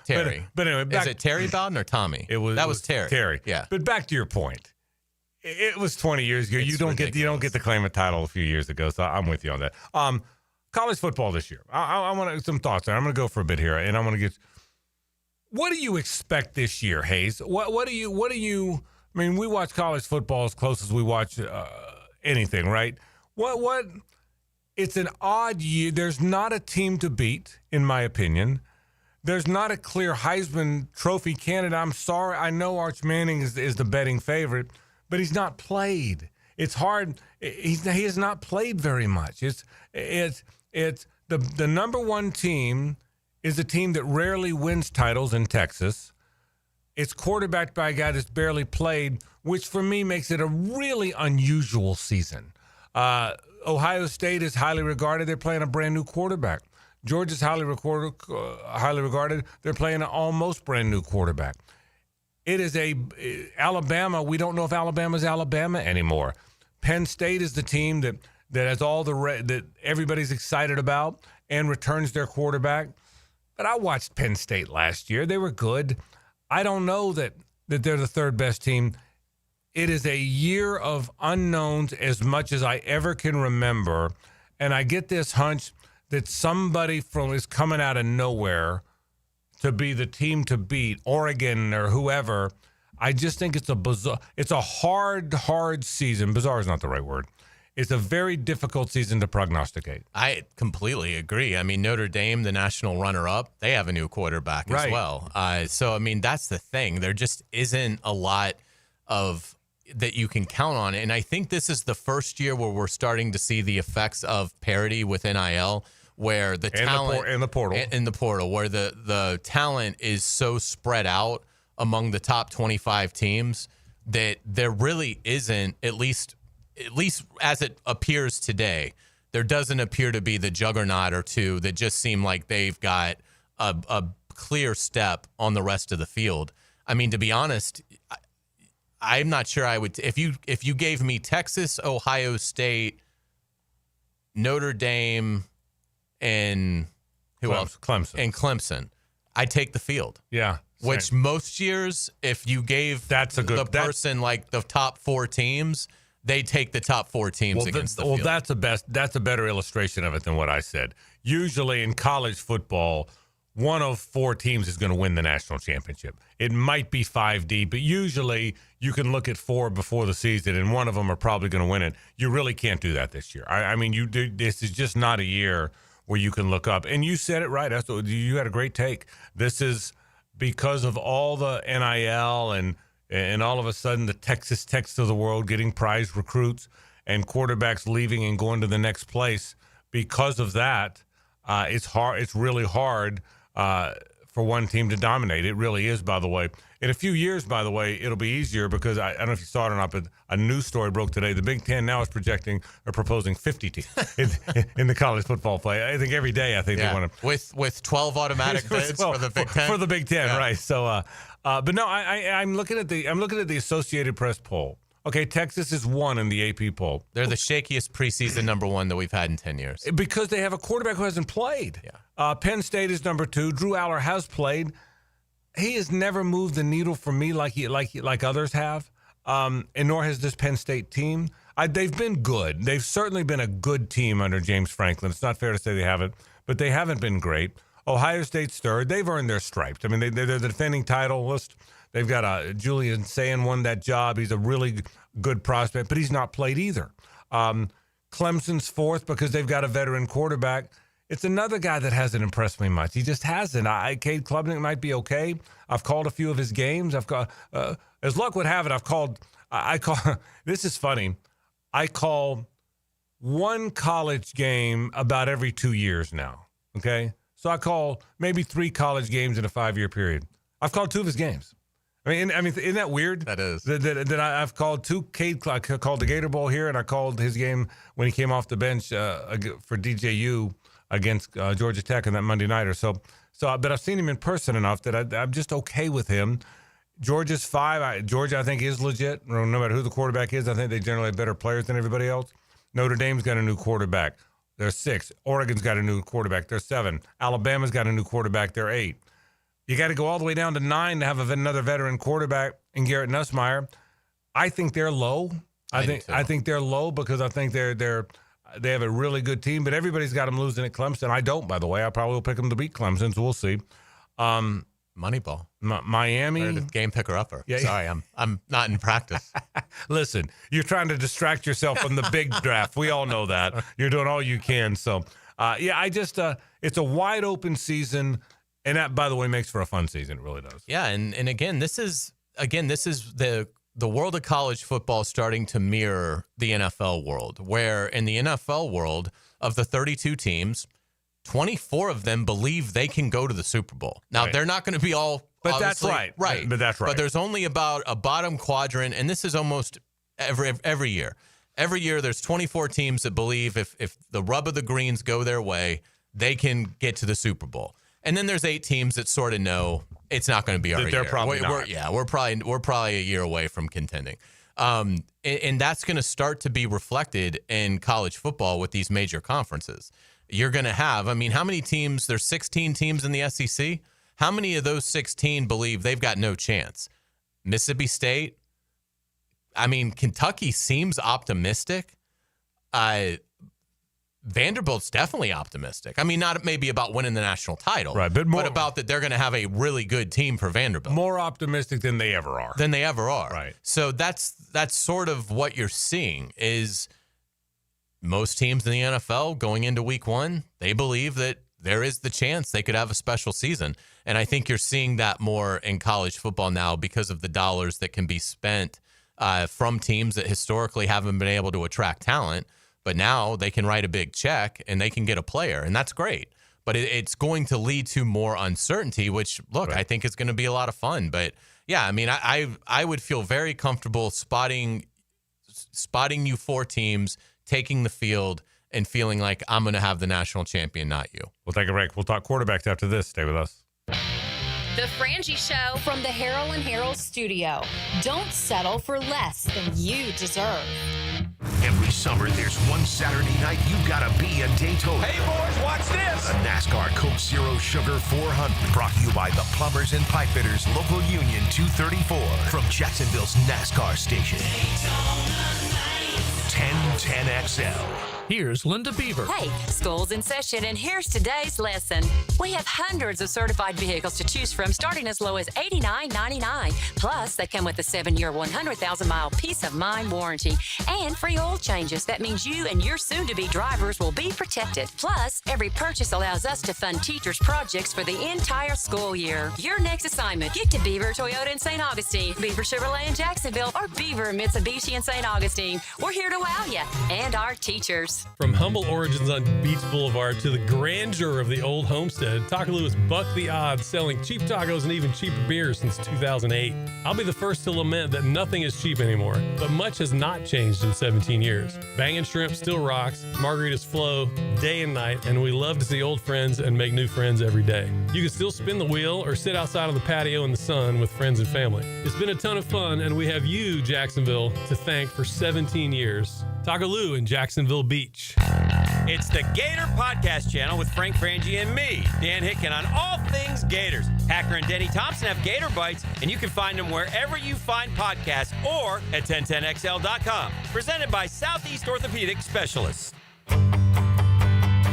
Terry. But anyway... Is it Terry Bowden or Tommy? That was Terry. Terry. Yeah. But back to your point. It was 20 years ago. You don't get to claim a title a few years ago, so I'm with you on that. College football this year. I want some thoughts there. I'm going to go for a bit here, and I'm going to get... What do you expect this year, Hayes? What do you... I mean, we watch college football as close as we watch anything, right? What? It's an odd year. There's not a team to beat, in my opinion. There's not a clear Heisman Trophy candidate. I'm sorry. I know Arch Manning is the betting favorite, but he's not played. It's hard. He has not played very much. It's the number one team is a team that rarely wins titles in Texas. It's quarterbacked by a guy that's barely played, which for me makes it a really unusual season. Ohio State is highly regarded. They're playing a brand new quarterback. Georgia's highly regarded. They're playing an almost brand new quarterback. It is Alabama. We don't know if Alabama's Alabama anymore. Penn State is the team that has all that everybody's excited about and returns their quarterback. But I watched Penn State last year. They were good. I don't know that they're the third best team. It is a year of unknowns as much as I ever can remember. And I get this hunch that somebody is coming out of nowhere to be the team to beat, Oregon or whoever. I just think it's a hard season. Bizarre is not the right word. It's a very difficult season to prognosticate. I completely agree. I mean, Notre Dame, the national runner-up, they have a new quarterback as well. So, I mean, that's the thing. There just isn't a lot of that you can count on. And I think this is the first year where we're starting to see the effects of parity with NIL, where the talent in the portal, where the talent is so spread out among the top 25 teams that there really isn't, at least at least as it appears today, there doesn't appear to be the juggernaut or two that just seem like they've got a clear step on the rest of the field. I mean, to be honest, I'm not sure I would. If you gave me Texas, Ohio State, Notre Dame, and who else? Clemson. And Clemson, I'd take the field. Yeah. Which most years, if you gave the person like the top 4 teams, they take the top 4 teams against the field. That's a better illustration of it than what I said. Usually in college football, one of 4 teams is going to win the national championship. It might be 5 deep, but usually you can look at 4 before the season, and one of them are probably going to win it. You really can't do that this year. I mean, this is just not a year where you can look up. And you said it right. You had a great take. This is because of all the NIL and all of a sudden the Texas Techs of the world getting prize recruits and quarterbacks leaving and going to the next place. Because of that, it's hard. It's really hard for one team to dominate. It really is, by the way. In a few years, by the way, it'll be easier because I don't know if you saw it or not, but a news story broke today. The Big Ten now is proposing 50 teams in the college football play. I think every day they want to with 12 automatic bids for the Big Ten. For the Big Ten, right? So, but no, I'm looking at the Associated Press poll. Okay, Texas is 1 in the AP poll. They're the shakiest preseason number 1 that we've had in 10 years. Because they have a quarterback who hasn't played. Yeah. Penn State is number 2. Drew Aller has played. He has never moved the needle for me like others have, and nor has this Penn State team. They've been good. They've certainly been a good team under James Franklin. It's not fair to say they haven't, but they haven't been great. Ohio State's 3rd. They've earned their stripes. I mean, they're the defending titleist. They've got Julian Sayin won that job. He's a really good prospect, but he's not played either. Clemson's 4th because they've got a veteran quarterback. It's another guy that hasn't impressed me much. He just hasn't. Cade Klubnik might be okay. I've called a few of his games. I've got, as luck would have it, I call. This is funny. I call one college game about every 2 years now. Okay, so I call maybe 3 college games in a 5-year period. I've called 2 of his games. I mean, isn't that weird? That is. That I've called 2 Cade. I called the Gator Bowl here, and I called his game when he came off the bench for DJU against Georgia Tech in that Monday nighter. So, but I've seen him in person enough that I'm just okay with him. Georgia's 5. Georgia, I think, is legit. No matter who the quarterback is, I think they generally have better players than everybody else. Notre Dame's got a new quarterback. They're 6. Oregon's got a new quarterback. They're 7. Alabama's got a new quarterback. They're 8. You got to go all the way down to 9 to have another veteran quarterback in Garrett Nussmeier. I think they're low. I think they're low because I think they have a really good team, but everybody's got them losing at Clemson. I don't, by the way. I probably will pick them to beat Clemson, so we'll see. Moneyball. Miami. Or the game picker-upper. Yeah. Sorry, I'm not in practice. Listen, you're trying to distract yourself from the big draft. We all know that. You're doing all you can. So, it's a wide-open season. And that, by the way, makes for a fun season. It really does. Yeah, and again, this is the world of college football starting to mirror the NFL world, where in the NFL world, of the 32 teams, 24 of them believe they can go to the Super Bowl. Now, They're not going to be all, but that's right. Right. But that's right. But there's only about a bottom quadrant, and this is almost every year. Every year, there's 24 teams that believe if the rub of the greens go their way, they can get to the Super Bowl. And then there's 8 teams that sort of know it's not going to be our year. They're probably not. We're probably a year away from contending. And that's going to start to be reflected in college football with these major conferences. You're going to have, how many teams? There's 16 teams in the SEC. How many of those 16 believe they've got no chance? Mississippi State. Kentucky seems optimistic. Vanderbilt's definitely optimistic. Not maybe about winning the national title, right? But about that they're going to have a really good team for Vanderbilt. More optimistic than they ever are. Right. So that's sort of what you're seeing is most teams in the NFL going into week 1, they believe that there is the chance they could have a special season. And I think you're seeing that more in college football now because of the dollars that can be spent from teams that historically haven't been able to attract talent. But now they can write a big check and they can get a player, and that's great. But it's going to lead to more uncertainty, which, look, I think is going to be a lot of fun. But, yeah, I would feel very comfortable spotting spotting you 4 teams, taking the field, and feeling like I'm going to have the national champion, not you. We'll take a break. We'll talk quarterbacks after this. Stay with us. The Frangie Show from the Harrell and Harrell studio. Don't settle for less than you deserve. Every summer, there's one Saturday night you gotta be in Daytona. Hey, boys, watch this. The NASCAR Coke Zero Sugar 400. Brought to you by the Plumbers and Pipe Fitters Local Union 234. From Jacksonville's NASCAR station. 1010XL. Here's Linda Beaver. Hey, school's in session, and here's today's lesson. We have hundreds of certified vehicles to choose from, starting as low as $89.99. Plus, they come with a 7-year, 100,000-mile peace of mind warranty and free oil changes. That means you and your soon-to-be drivers will be protected. Plus, every purchase allows us to fund teachers' projects for the entire school year. Your next assignment, get to Beaver Toyota in St. Augustine, Beaver Chevrolet in Jacksonville, or Beaver Mitsubishi in St. Augustine. We're here to wow you and our teachers. From humble origins on Beach Boulevard to the grandeur of the old homestead, Takaloo has bucked the odds, selling cheap tacos and even cheaper beers since 2008. I'll be the first to lament that nothing is cheap anymore, but much has not changed in 17 years. Bangin' Shrimp still rocks, margaritas flow day and night, and we love to see old friends and make new friends every day. You can still spin the wheel or sit outside on the patio in the sun with friends and family. It's been a ton of fun, and we have you, Jacksonville, to thank for 17 years. Takaloo in Jacksonville Beach. It's the Gator Podcast Channel with Frank Frangie and me, Dan Hicken, on all things Gators. Hacker and Denny Thompson have Gator Bites, and you can find them wherever you find podcasts or at 1010XL.com. Presented by Southeast Orthopedic Specialists.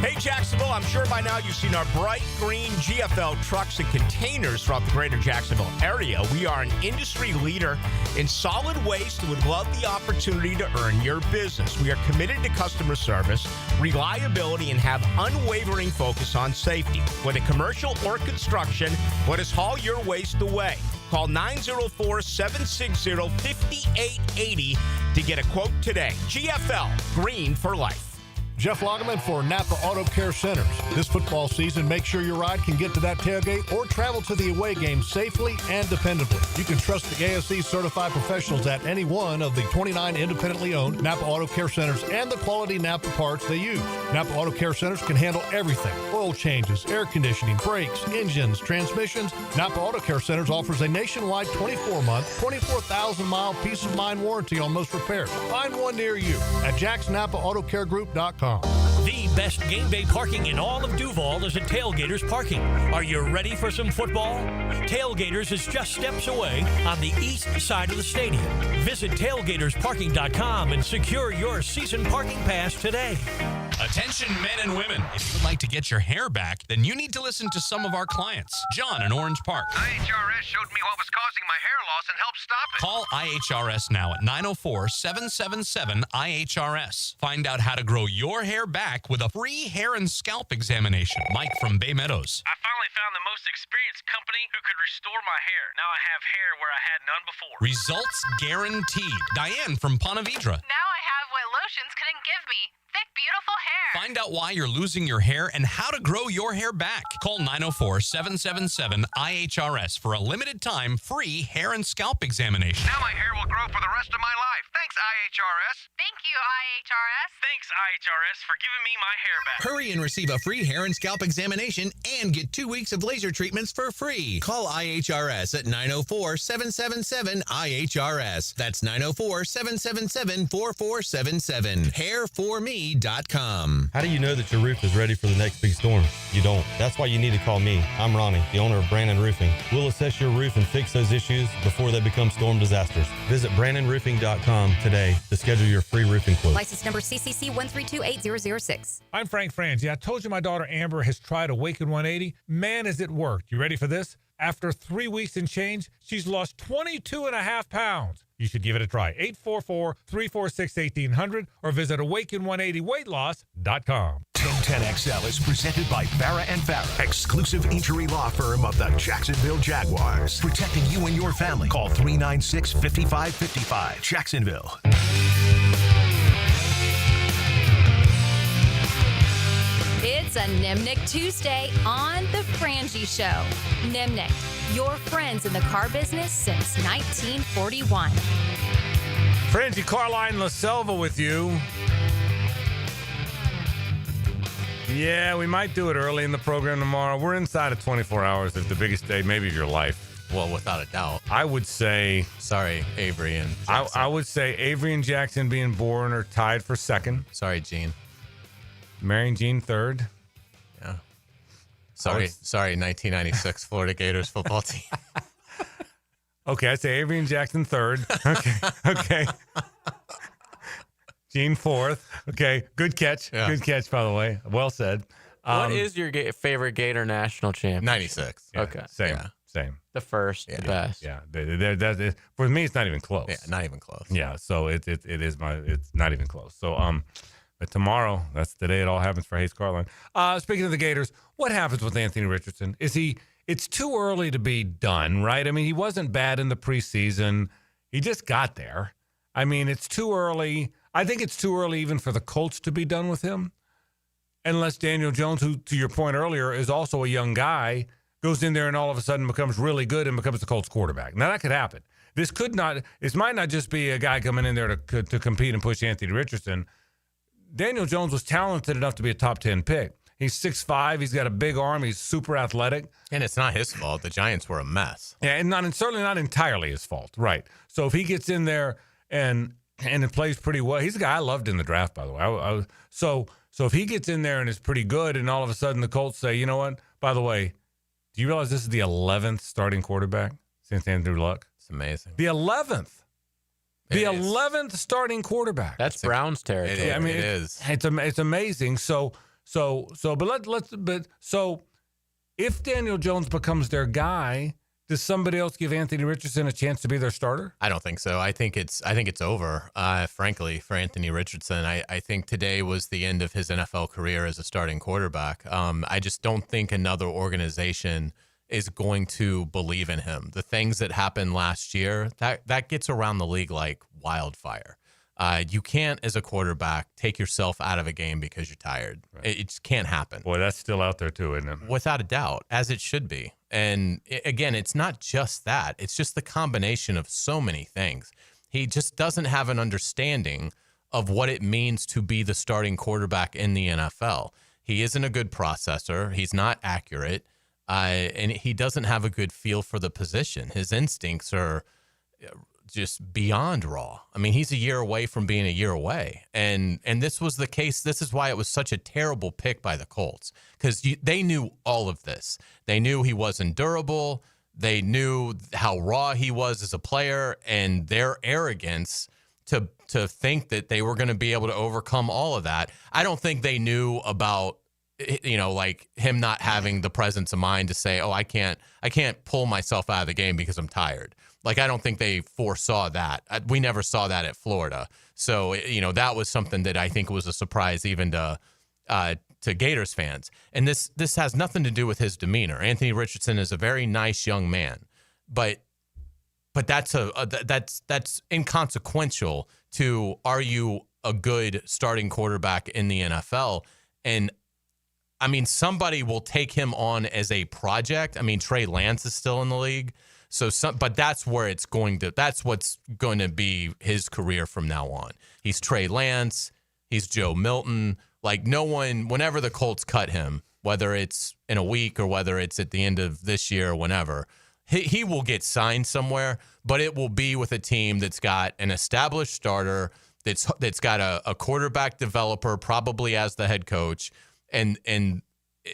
Hey, Jacksonville, I'm sure by now you've seen our bright green GFL trucks and containers throughout the greater Jacksonville area. We are an industry leader in solid waste and would love the opportunity to earn your business. We are committed to customer service, reliability, and have unwavering focus on safety. Whether commercial or construction, let us haul your waste away. Call 904-760-5880 to get a quote today. GFL, green for life. Jeff Lagerman for Napa Auto Care Centers. This football season, make sure your ride can get to that tailgate or travel to the away game safely and dependably. You can trust the ASE certified professionals at any one of the 29 independently owned Napa Auto Care Centers and the quality Napa parts they use. Napa Auto Care Centers can handle everything: oil changes, air conditioning, brakes, engines, transmissions. Napa Auto Care Centers offers a nationwide 24-month, 24,000-mile peace of mind warranty on most repairs. Find one near you at jacksnapaautocare.group.com. The best game day parking in all of Duval is at Tailgaters Parking. Are you ready for some football? Tailgaters is just steps away on the east side of the stadium. Visit tailgatorsparking.com and secure your season parking pass today. Attention men and women. If you would like to get your hair back, then you need to listen to some of our clients. John in Orange Park. IHRS showed me what was causing my hair loss and helped stop it. Call IHRS now at 904-777-IHRS. Find out how to grow your hair back with a free hair and scalp examination. Mike from Bay Meadows. I finally found the most experienced company who could restore my hair. Now I have hair where I had none before. Results guaranteed. Diane from Ponte Vedra. Now I have what lotions couldn't give me. Thick, beautiful hair. Find out why you're losing your hair and how to grow your hair back. Call 904-777-IHRS for a limited time free hair and scalp examination. Now my hair will grow for the rest of my life. Thanks, IHRS. Thank you, IHRS. Thanks, IHRS, for giving me my hair back. Hurry and receive a free hair and scalp examination and get 2 weeks of laser treatments for free. Call IHRS at 904-777-IHRS. That's 904-777-4477. Hairforme.com. How do you know that your roof is ready for the next big storm? You don't. That's why you need to call me. I'm Ronnie, the owner of Brandon Roofing. We'll assess your roof and fix those issues before they become storm disasters. Visit BrandonRoofing.com today to schedule your free roofing quote. License number CCC 1328006. I'm Frank Frangie. I told you my daughter Amber has tried Awaken 180. Man, has it worked. You ready for this? After 3 weeks and change, she's lost 22.5 pounds. You should give it a try. 844-346-1800 or visit awaken180weightloss.com. 1010XL is presented by Farrah & Farrah, exclusive injury law firm of the Jacksonville Jaguars. Protecting you and your family. Call 396-5555. Jacksonville. It's a Nimnick Tuesday on The Frangie Show. Nimnick, your friends in the car business since 1941. Frangie, Carline, La Selva with you. Yeah, we might do it early in the program tomorrow. We're inside of 24 hours. It's the biggest day maybe of your life. Well, without a doubt. I would say... Sorry, Avery and Jackson. I would say Avery and Jackson being born are tied for second. Sorry, Gene. Marrying Gene third. Yeah. Sorry, 1996 Florida Gators football team. Okay, I'd say Avery and Jackson third. Okay. Gene fourth. Okay, good catch. Yeah. Good catch, by the way. Well said. What is your favorite Gator national champion? 96. Yeah, Okay. Same. The first, the best. Yeah. For me, it's not even close. Yeah, not even close. Yeah, so it's not even close. So but tomorrow, that's the day it all happens for Hayes Carline. Speaking of the Gators, what happens with Anthony Richardson? It's too early to be done, right? I mean, he wasn't bad in the preseason. He just got there. I mean, it's too early. I think it's too early even for the Colts to be done with him. Unless Daniel Jones, who, to your point earlier, is also a young guy, goes in there and all of a sudden becomes really good and becomes the Colts quarterback. Now, that could happen. This might not just be a guy coming in there to compete and push Anthony Richardson. Daniel Jones was talented enough to be a top 10 pick. He's 6'5". He's got a big arm. He's super athletic. And it's not his fault. The Giants were a mess. Yeah, and certainly not entirely his fault. Right. So if he gets in there and it plays pretty well, he's a guy I loved in the draft, by the way. So if he gets in there and is pretty good, and all of a sudden the Colts say, you know what? By the way, do you realize this is the 11th starting quarterback since Andrew Luck? It's amazing. The 11th. The 11th starting quarterback. That's Browns territory. It is. It's amazing. So if Daniel Jones becomes their guy, does somebody else give Anthony Richardson a chance to be their starter? I don't think so. I think it's over. Frankly, for Anthony Richardson, I think today was the end of his NFL career as a starting quarterback. I just don't think another organization is going to believe in him. The things that happened last year, that gets around the league like wildfire. You can't, as a quarterback, take yourself out of a game because you're tired. Right. It just can't happen. Boy, that's still out there too, isn't it? Without a doubt, as it should be. And again, it's not just that. It's just the combination of so many things. He just doesn't have an understanding of what it means to be the starting quarterback in the NFL. He isn't a good processor. He's not accurate. And he doesn't have a good feel for the position. His instincts are just beyond raw. I mean, he's a year away from being a year away. And this was the case. This is why it was such a terrible pick by the Colts, because they knew all of this. They knew he wasn't durable. They knew how raw he was as a player, and their arrogance to think that they were going to be able to overcome all of that. I don't think they knew about, like him not having the presence of mind to say, oh, I can't pull myself out of the game because I'm tired. Like, I don't think they foresaw that. We never saw that at Florida. So, that was something that I think was a surprise even to Gators fans. And this has nothing to do with his demeanor. Anthony Richardson is a very nice young man, but that's that's inconsequential to, are you a good starting quarterback in the NFL? And I mean, somebody will take him on as a project. I mean, Trey Lance is still in the league. But that's what's going to be his career from now on. He's Trey Lance. He's Joe Milton. Like, no one, whenever the Colts cut him, whether it's in a week or whether it's at the end of this year or whenever, he will get signed somewhere, but it will be with a team that's got an established starter, that's got a quarterback developer probably as the head coach, and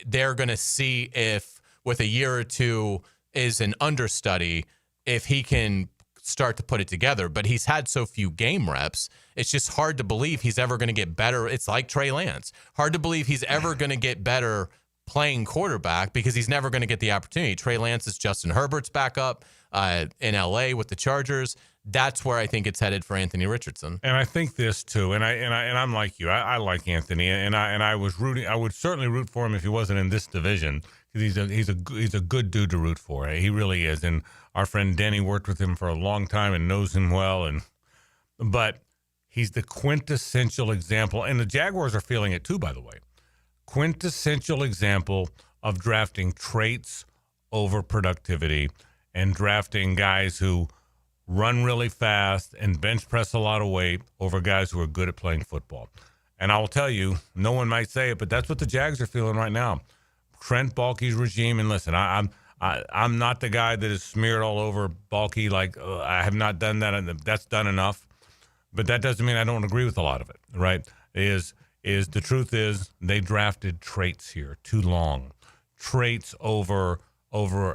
they're going to see if with a year or two is an understudy, if he can start to put it together. But he's had so few game reps, it's just hard to believe he's ever going to get better. It's like Trey Lance. Hard to believe he's ever going to get better playing quarterback because he's never going to get the opportunity. Trey Lance is Justin Herbert's backup in L.A. with the Chargers. That's where I think it's headed for Anthony Richardson. And I think this too. And I'm like you. I like Anthony, and I was rooting. I would certainly root for him if he wasn't in this division. He's a good dude to root for. He really is. And our friend Denny worked with him for a long time and knows him well. But he's the quintessential example, and the Jaguars are feeling it too, by the way. Quintessential example of drafting traits over productivity, and drafting guys who run really fast, and bench press a lot of weight over guys who are good at playing football. And I will tell you, no one might say it, but that's what the Jags are feeling right now. Trent Baalke's regime, and listen, I'm not the guy that is smeared all over Baalke. Like, I have not done that, and that's done enough. But that doesn't mean I don't agree with a lot of it, right? Is the truth is they drafted traits here too long. Traits over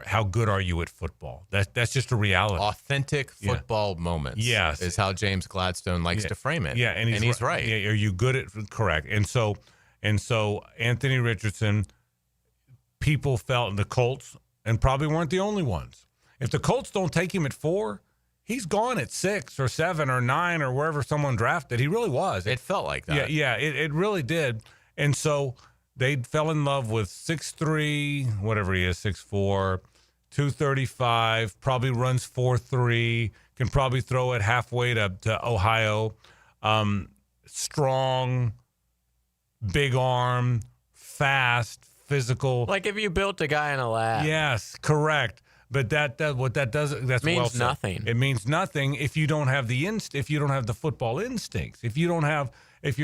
how good are you at football. That's just a reality. Authentic football moments. Yes. Is how James Gladstone likes to frame it. Yeah, and he's right. Yeah, are you good at correct? And so Anthony Richardson, people felt the Colts, and probably weren't the only ones. If the Colts don't take him at 4, he's gone at 6 or 7 or 9 or wherever someone drafted. He really was. It felt like that. Yeah, it really did. And so they fell in love with 6'3", whatever he is, 6'4", 235, probably runs 4.3, can probably throw it halfway to Ohio. Strong, big arm, fast, physical. Like if you built a guy in a lab. Yes, correct. But what that does, that's means nothing. It means nothing if you don't have if you don't have the football instincts, if you're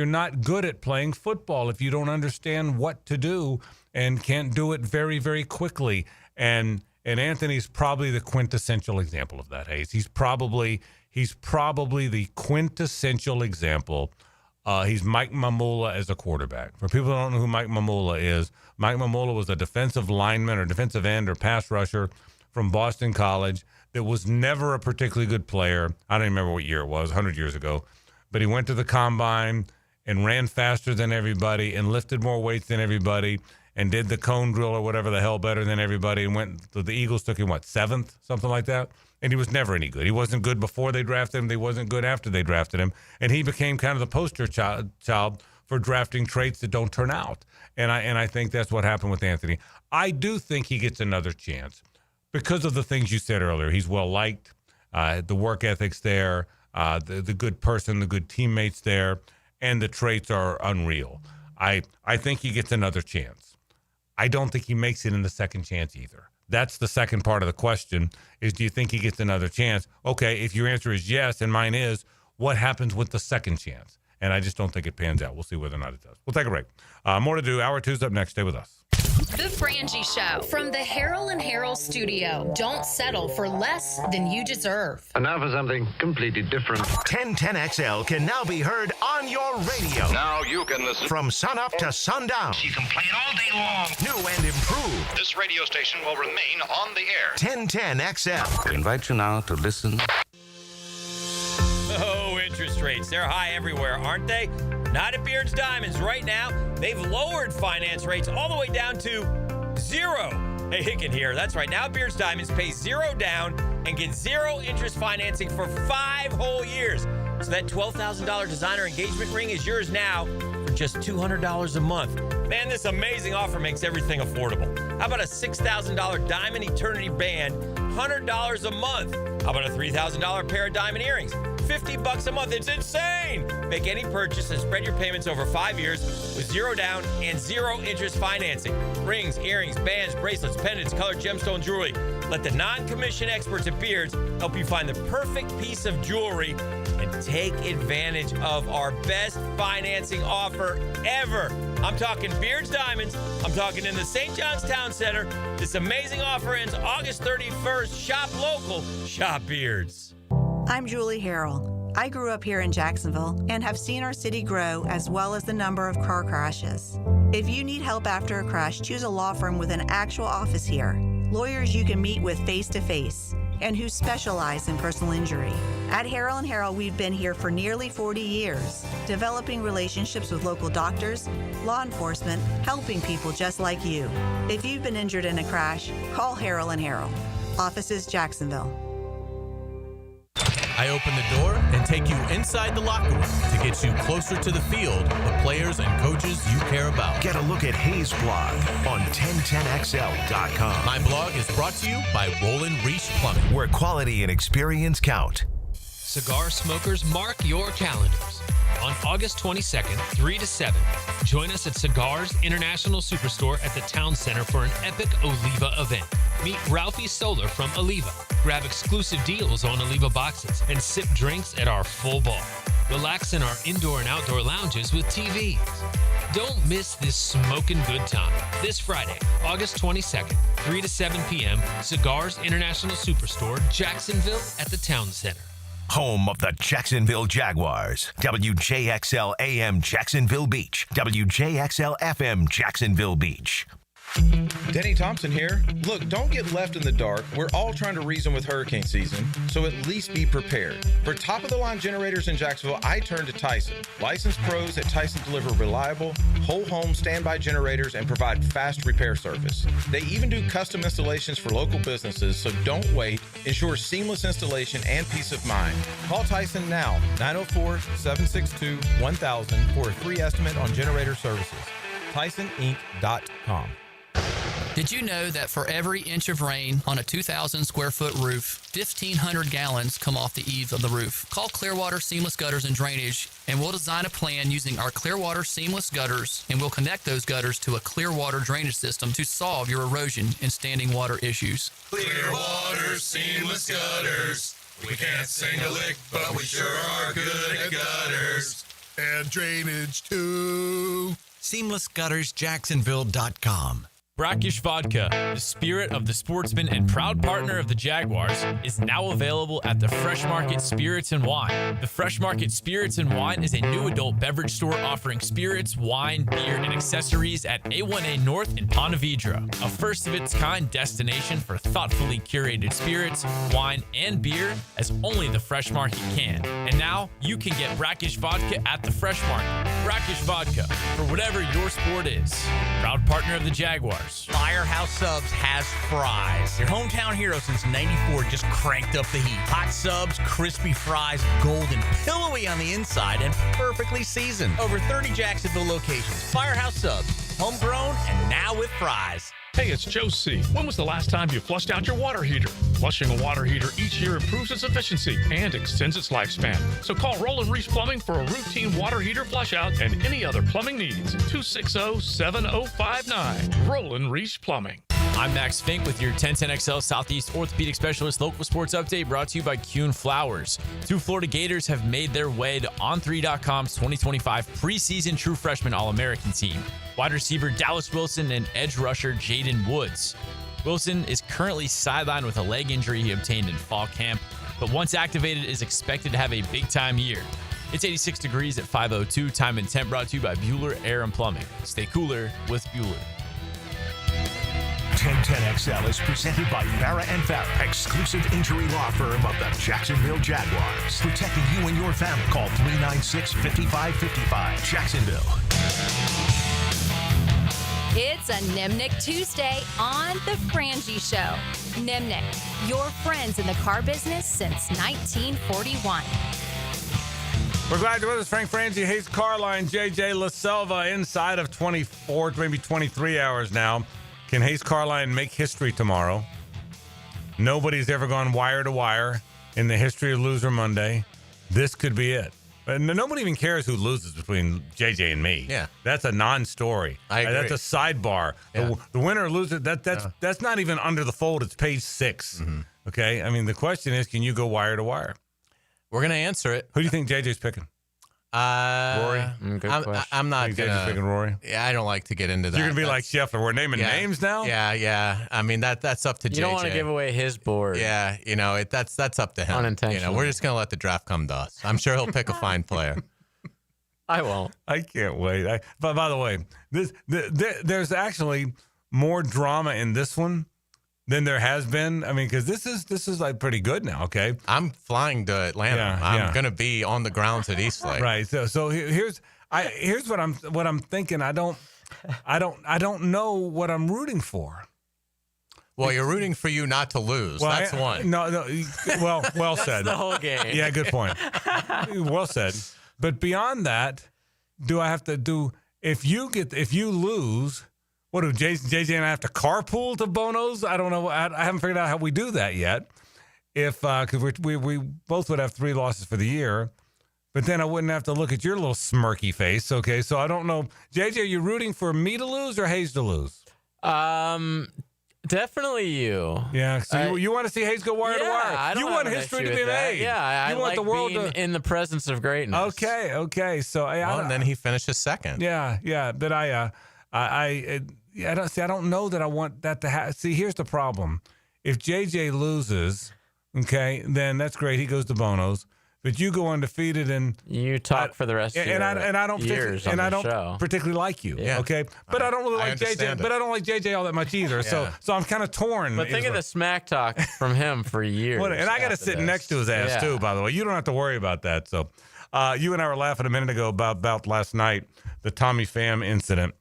not good at playing football, if you don't understand what to do and can't do it very, very quickly. And Anthony's probably the quintessential example of that, Hayes. He's probably the quintessential example. He's Mike Mamula as a quarterback. For people who don't know who Mike Mamula is, Mike Mamula was a defensive lineman or defensive end or pass rusher from Boston College that was never a particularly good player. I don't even remember what year it was, 100 years ago. But he went to the combine and ran faster than everybody and lifted more weights than everybody and did the cone drill or whatever the hell better than everybody. And the Eagles took him, 7th, something like that? And he was never any good. He wasn't good before they drafted him. He wasn't good after they drafted him. And he became kind of the poster child for drafting traits that don't turn out. And I think that's what happened with Anthony. I do think he gets another chance because of the things you said earlier. He's well-liked, the work ethic's there, the good person, the good teammates there, and the traits are unreal. I think he gets another chance. I don't think he makes it in the second chance either. That's the second part of the question is, do you think he gets another chance? Okay, if your answer is yes, and mine is, what happens with the second chance? And I just don't think it pans out. We'll see whether or not it does. We'll take a break. More to do. Hour 2's up next. Stay with us. The Frangie Show from the Harrell and Harrell studio. Don't settle for less than you deserve. And now for something completely different. 1010XL can now be heard on your radio. Now you can listen from sunup to sundown. You can play it all day long. New and improved. This radio station will remain on the air. 1010XL. I invite you now to listen. Oh, interest rates. They're high everywhere, aren't they? Not at Beard's Diamonds. Right now, they've lowered finance rates all the way down to 0. Hey, Hicken here. That's right. Now Beard's Diamonds pays 0 down and get 0 interest financing for 5 whole years. So that $12,000 designer engagement ring is yours now for just $200 a month. Man, this amazing offer makes everything affordable. How about a $6,000 diamond eternity band, $100 a month? How about a $3,000 pair of diamond earrings? $50 a month. It's insane. Make any purchase and spread your payments over 5 years with 0 down and 0 interest financing. Rings, earrings, bands, bracelets, pendants, colored gemstone jewelry. Let the non-commission experts at Beards help you find the perfect piece of jewelry and take advantage of our best financing offer ever. I'm talking Beards Diamonds. I'm talking in the St. John's Town Center. This amazing offer ends August 31st. Shop local. Shop Beards. I'm Julie Harrell. I grew up here in Jacksonville and have seen our city grow as well as the number of car crashes. If you need help after a crash, choose a law firm with an actual office here. Lawyers you can meet with face-to-face and who specialize in personal injury. At Harrell & Harrell, we've been here for nearly 40 years, developing relationships with local doctors, law enforcement, helping people just like you. If you've been injured in a crash, call Harrell & Harrell. Offices, Jacksonville. I open the door and take you inside the locker room to get you closer to the field, the players and coaches you care about. Get a look at Hayes' blog on 1010XL.com. My blog is brought to you by Roland Reese Plumbing, where quality and experience count. Cigar smokers, mark your calendars. on August 22nd, 3 to 7. Join us at Cigars International Superstore at the Town Center for an epic Oliva event. Meet Ralphie Solar from Oliva. Grab exclusive deals on Oliva boxes and sip drinks at our full bar. Relax in our indoor and outdoor lounges with TVs. Don't miss this smoking good time. This Friday, August 22nd, 3 to 7 p.m., Cigars International Superstore, Jacksonville at the Town Center. Home of the Jacksonville Jaguars. WJXL AM Jacksonville Beach. WJXL FM Jacksonville Beach. Denny Thompson here. Look, don't get left in the dark. We're all trying to reason with hurricane season, so at least be prepared. For top-of-the-line generators in Jacksonville, I turn to Tyson. Licensed pros at Tyson deliver reliable, whole-home standby generators and provide fast repair service. They even do custom installations for local businesses, so don't wait. Ensure seamless installation and peace of mind. Call Tyson now, 904-762-1000 for a free estimate on generator services. TysonInc.com. Did you know that for every inch of rain on a 2,000 square foot roof, 1,500 gallons come off the eaves of the roof? Call Clearwater Seamless Gutters and Drainage, and we'll design a plan using our Clearwater Seamless Gutters, and we'll connect those gutters to a Clearwater drainage system to solve your erosion and standing water issues. Clearwater Seamless Gutters. We can't sing a lick, but we sure are good at gutters. And drainage, too. SeamlessGuttersJacksonville.com. Brackish Vodka, the spirit of the sportsman and proud partner of the Jaguars, is now available at the Fresh Market Spirits and Wine. The Fresh Market Spirits and Wine is a new adult beverage store offering spirits, wine, beer, and accessories at A1A North in Ponte Vedra, a first-of-its-kind destination for thoughtfully curated spirits, wine, and beer as only the Fresh Market can. And now, you can get Brackish Vodka at the Fresh Market. Brackish Vodka, for whatever your sport is. Proud partner of the Jaguars. Firehouse Subs has fries. Your hometown hero since '94 just cranked up the heat. Hot subs, crispy fries, golden, pillowy on the inside, and perfectly seasoned. Over 30 Jacksonville locations. Firehouse Subs, homegrown and now with fries. Hey, it's Joe C. When was the last time you flushed out your water heater? Flushing a water heater each year improves its efficiency and extends its lifespan. So call Roland Reese Plumbing for a routine water heater flush out and any other plumbing needs. 260-7059. Roland Reese Plumbing. I'm Max Fink with your 1010XL Southeast Orthopedic Specialist local sports update brought to you by Kuhn Flowers. Two Florida Gators have made their way to On3.com's 2025 preseason true freshman All-American team. Wide receiver Dallas Wilson and edge rusher Jaden Woods. Wilson is currently sidelined with a leg injury he obtained in fall camp, but once activated is expected to have a big-time year. It's 86 degrees at 5:02. Time and temp brought to you by Bueller Air and Plumbing. Stay cooler with Bueller. 1010XL is presented by Farah & Farah, exclusive injury law firm of the Jacksonville Jaguars. Protecting you and your family. Call 396-5555. Jacksonville. It's a Nimnick Tuesday on The Frangie Show. Nimnick, your friends in the car business since 1941. We're glad you're with us. Frank Frangie, Hayes Carline, JJ LaSelva, inside of 24, maybe 23 hours now. Can Hayes Carline make history tomorrow? Nobody's ever gone wire to wire in the history of Loser Monday. This could be it. But nobody even cares who loses between JJ and me. Yeah. That's a non-story. I agree. That's a sidebar. Yeah. The winner or loser, that's not even under the fold. It's page 6. Mm-hmm. Okay? I mean, the question is, can you go wire to wire? We're going to answer it. Who do you think JJ's picking? Rory. I'm not JJ's picking Rory. Yeah, I don't like to get into that. You're gonna be like Scheffler. We're naming names now. Yeah. I mean that's up to JJ. You don't want to give away his board. Yeah, that's up to him. Unintentionally. We're just gonna let the draft come to us. I'm sure he'll pick a fine player. I won't. I can't wait. But by the way, there's actually more drama in this one than there has been. I mean, because this is like pretty good now. Okay, I'm flying to Atlanta. I'm gonna be on the grounds at Eastlake. Right. So here's what I'm thinking. I don't know what I'm rooting for. Well, you're rooting for you not to lose. Well, that's one. No. Well said. That's the whole game. Yeah, good point. Well said. But beyond that, do I have to do if you lose? What do JJ and I have to carpool to Bono's? I don't know. I haven't figured out how we do that yet. If because we both would have 3 losses for the year, but then I wouldn't have to look at your little smirky face. Okay, so I don't know. JJ, are you rooting for me to lose or Hayes to lose? Definitely you. Yeah, so you want to see Hayes go wire to wire. You want history to be made. Yeah, I want like the world being in the presence of greatness. Okay. So and then he finishes second. Yeah. But I don't know that I want that to happen. See, here's the problem. If JJ loses, okay, then that's great. He goes to Bono's. But you go undefeated and you talk for the rest of your years on the show. Particularly like you. Yeah. Okay. But I don't really like JJ. But I don't like JJ all that much either. Yeah. So I'm kind of torn. But think of the smack talk from him for years. And I got to sit next to his ass too, by the way. You don't have to worry about that. So you and I were laughing a minute ago about last night, the Tommy Pham incident.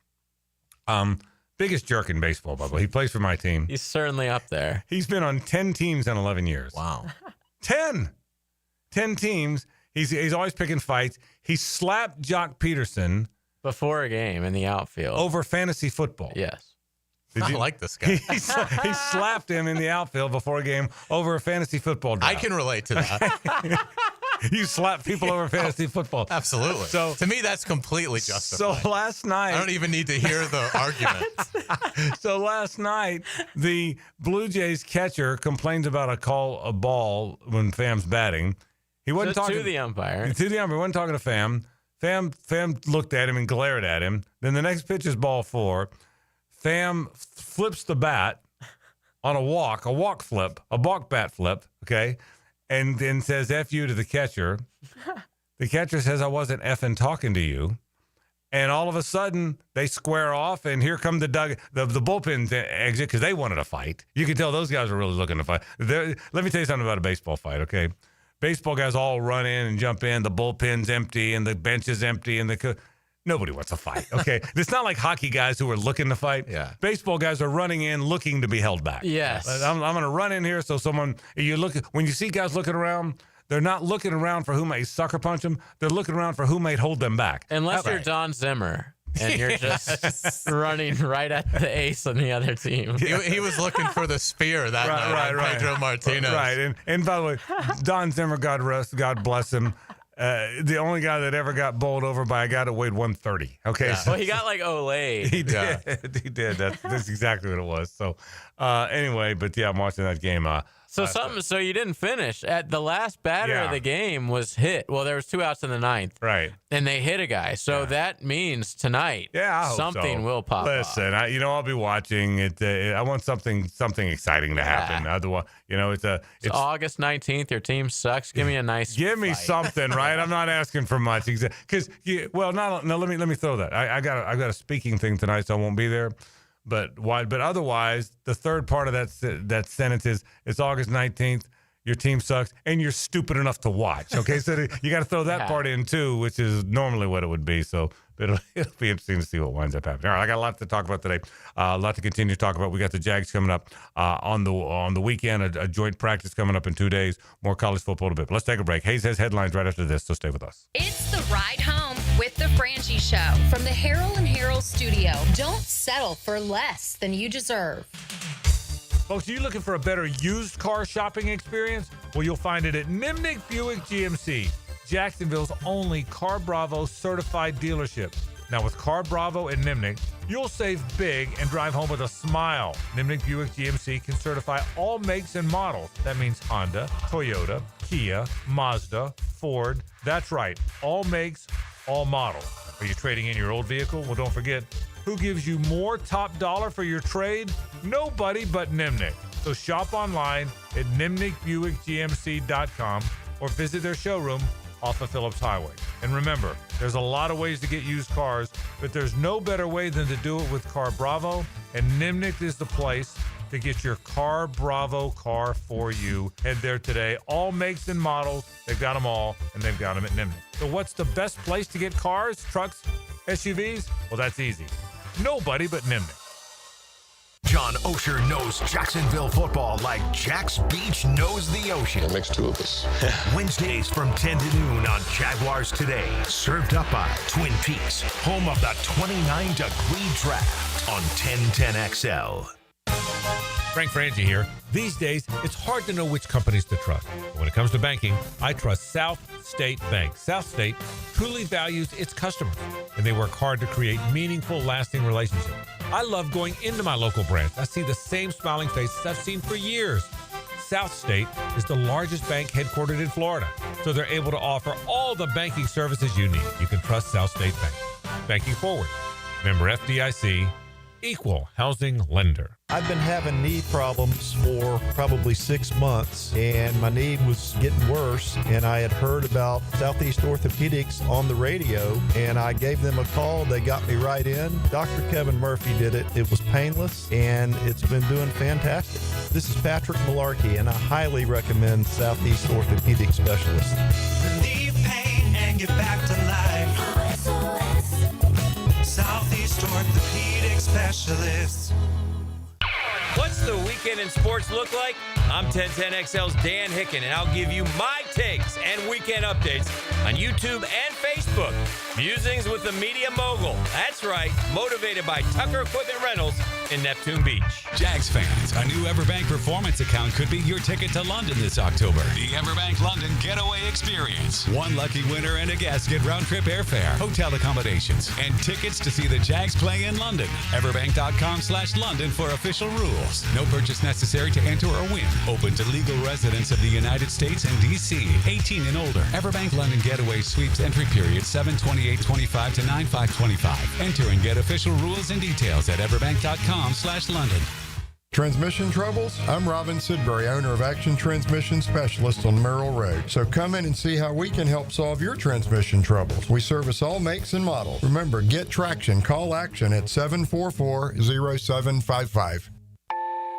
Biggest jerk in baseball, by the way. He plays for my team. He's certainly up there. He's been on 10 teams in 11 years. Wow. 10 teams. He's always picking fights. He slapped Jock Peterson before a game in the outfield over fantasy football. Yes. I like this guy. He slapped him in the outfield before a game over a fantasy football draft. I can relate to that. You slap people over fantasy football. Absolutely. So to me, that's completely justified. So last night, I don't even need to hear the argument. So last night, the Blue Jays catcher complains about a ball when Pham's batting. He wasn't talking to the umpire. To the umpire. He wasn't talking to Pham. Pham looked at him and glared at him. Then the next pitch is ball 4. Pham flips the bat on a walk bat flip, okay, and then says F you to the catcher. The catcher says, I wasn't effing talking to you. And all of a sudden, they square off, and here come the bullpens exit because they wanted a fight. You can tell those guys were really looking to fight. Let me tell you something about a baseball fight, okay? Baseball guys all run in and jump in. The bullpen's empty, and the bench is empty, and nobody wants a fight, okay? It's not like hockey guys who are looking to fight. Yeah. Baseball guys are running in looking to be held back. Yes. I'm going to run in here so when you see guys looking around, they're not looking around for who may sucker punch them. They're looking around for who may hold them back. Unless you're Don Zimmer and you're just running right at the ace on the other team. He was looking for the spear that night on Pedro Martinez. Right. And by the way, Don Zimmer, God bless him, the only guy that ever got bowled over by a guy that weighed 130. Okay. Yeah. Well, he got like Olay. He did. Yeah. He did. That's exactly what it was. So anyway, but yeah, I'm watching that game. So you didn't finish. At the last batter of the game was hit. Well, there was 2 outs in the 9th. Right. And they hit a guy. So that means tonight something will pop up. Listen, I'll be watching it. I want something exciting to happen. Otherwise, it's August 19th. Your team sucks. Give me a nice Give me something, right? I'm not asking for much. Because, let me throw that. I got a speaking thing tonight, so I won't be there. But otherwise, the third part of that sentence is it's August 19th. Your team sucks, and you're stupid enough to watch. Okay, so you got to throw that part in too, which is normally what it would be. So it'll be interesting to see what winds up happening. All right, I got a lot to talk about today. A lot to continue to talk about. We got the Jags coming up on the weekend. A joint practice coming up in 2 days. More college football in a bit. But let's take a break. Hayes has headlines right after this, so stay with us. It's the ride home with the Frangie Show from the Harold and Harold studio. Don't settle for less than you deserve. Folks, are you looking for a better used car shopping experience? Well, you'll find it at Nimnick Buick GMC, Jacksonville's only Car Bravo certified dealership. Now, with Car Bravo and Nimnick, you'll save big and drive home with a smile. Nimnick Buick GMC can certify all makes and models. That means Honda, Toyota, Kia, Mazda, Ford. That's right, all makes, all models. Are you trading in your old vehicle? Well, don't forget, who gives you more top dollar for your trade? Nobody but Nimnick. So shop online at nimnickbuickgmc.com or visit their showroom off of Phillips Highway. And remember, there's a lot of ways to get used cars, but there's no better way than to do it with Car Bravo, and Nimnick is the place to get your Car Bravo car for you. Head there today. All makes and models. They've got them all, and they've got them at Nimnick. So what's the best place to get cars, trucks, SUVs? Well, that's easy. Nobody but Nimnick. John Osher knows Jacksonville football like Jack's Beach knows the ocean. It makes 2 of us. Wednesdays from 10 to noon on Jaguars Today. Served up by Twin Peaks, home of the 29-degree draft on 1010XL. Frank Frangie here. These days, it's hard to know which companies to trust. But when it comes to banking, I trust South State Bank. South State truly values its customers, and they work hard to create meaningful, lasting relationships. I love going into my local branch. I see the same smiling faces I've seen for years. South State is the largest bank headquartered in Florida, so they're able to offer all the banking services you need. You can trust South State Bank. Banking forward. Member FDIC. Equal housing lender. I've been having knee problems for probably 6 months, and my knee was getting worse, and I had heard about Southeast Orthopedics on the radio, and I gave them a call. They got me right in. Dr. Kevin Murphy did it. It was painless, and it's been doing fantastic. This is Patrick Malarkey, and I highly recommend Southeast Orthopedic Specialists. Relieve pain and get back to life. Southeast Orthopedic Specialists. What's the weekend in sports look like? I'm 1010XL's Dan Hicken, and I'll give you my takes and weekend updates on YouTube and Facebook. Musings with the media mogul. That's right, motivated by Tucker Equipment Rentals in Neptune Beach. Jags fans, a new Everbank Performance account could be your ticket to London this October. The Everbank London Getaway Experience. One lucky winner and a guest get round-trip airfare, hotel accommodations, and tickets to see the Jags play in London. Everbank.com/London for official rules. No purchase necessary to enter or win. Open to legal residents of the United States and D.C. 18 and older. Everbank London Getaway Sweeps entry period 7/28/25 to 9/5/25. Enter and get official rules and details at everbank.com/London. Transmission troubles? I'm Robin Sidbury, owner of Action Transmission Specialist on Merrill Road. So come in and see how we can help solve your transmission troubles. We service all makes and models. Remember, get traction. Call Action at 744-0755.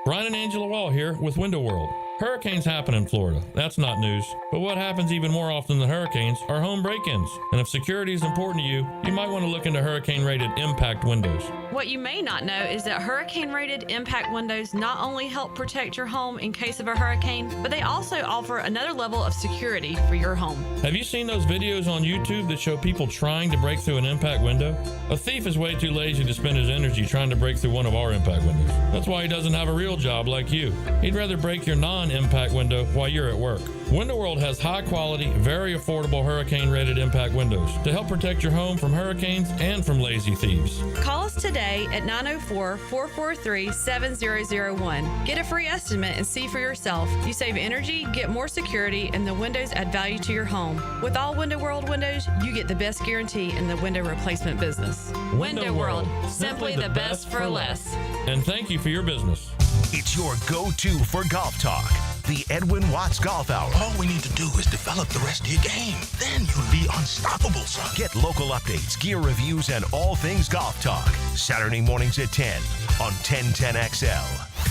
Brian and Angela Wall here with Window World. Hurricanes happen in Florida. That's not news. But what happens even more often than hurricanes are home break-ins. And if security is important to you, you might want to look into hurricane-rated impact windows. What you may not know is that hurricane-rated impact windows not only help protect your home in case of a hurricane, but they also offer another level of security for your home. Have you seen those videos on YouTube that show people trying to break through an impact window? A thief is way too lazy to spend his energy trying to break through one of our impact windows. That's why he doesn't have a real job like you. He'd rather break your non-impact window while you're at work. Window World has high-quality, very affordable hurricane-rated impact windows to help protect your home from hurricanes and from lazy thieves. Call us today at 904-443-7001. Get a free estimate and see for yourself. You save energy, get more security, and the windows add value to your home. With all Window World windows, you get the best guarantee in the window replacement business. Window World, simply the best for less. And thank you for your business. It's your go-to for golf talk. The Edwin Watts Golf Hour. All we need to do is develop the rest of your game. Then you'll be unstoppable, son. Get local updates, gear reviews, and all things golf talk. Saturday mornings at 10 on 1010XL.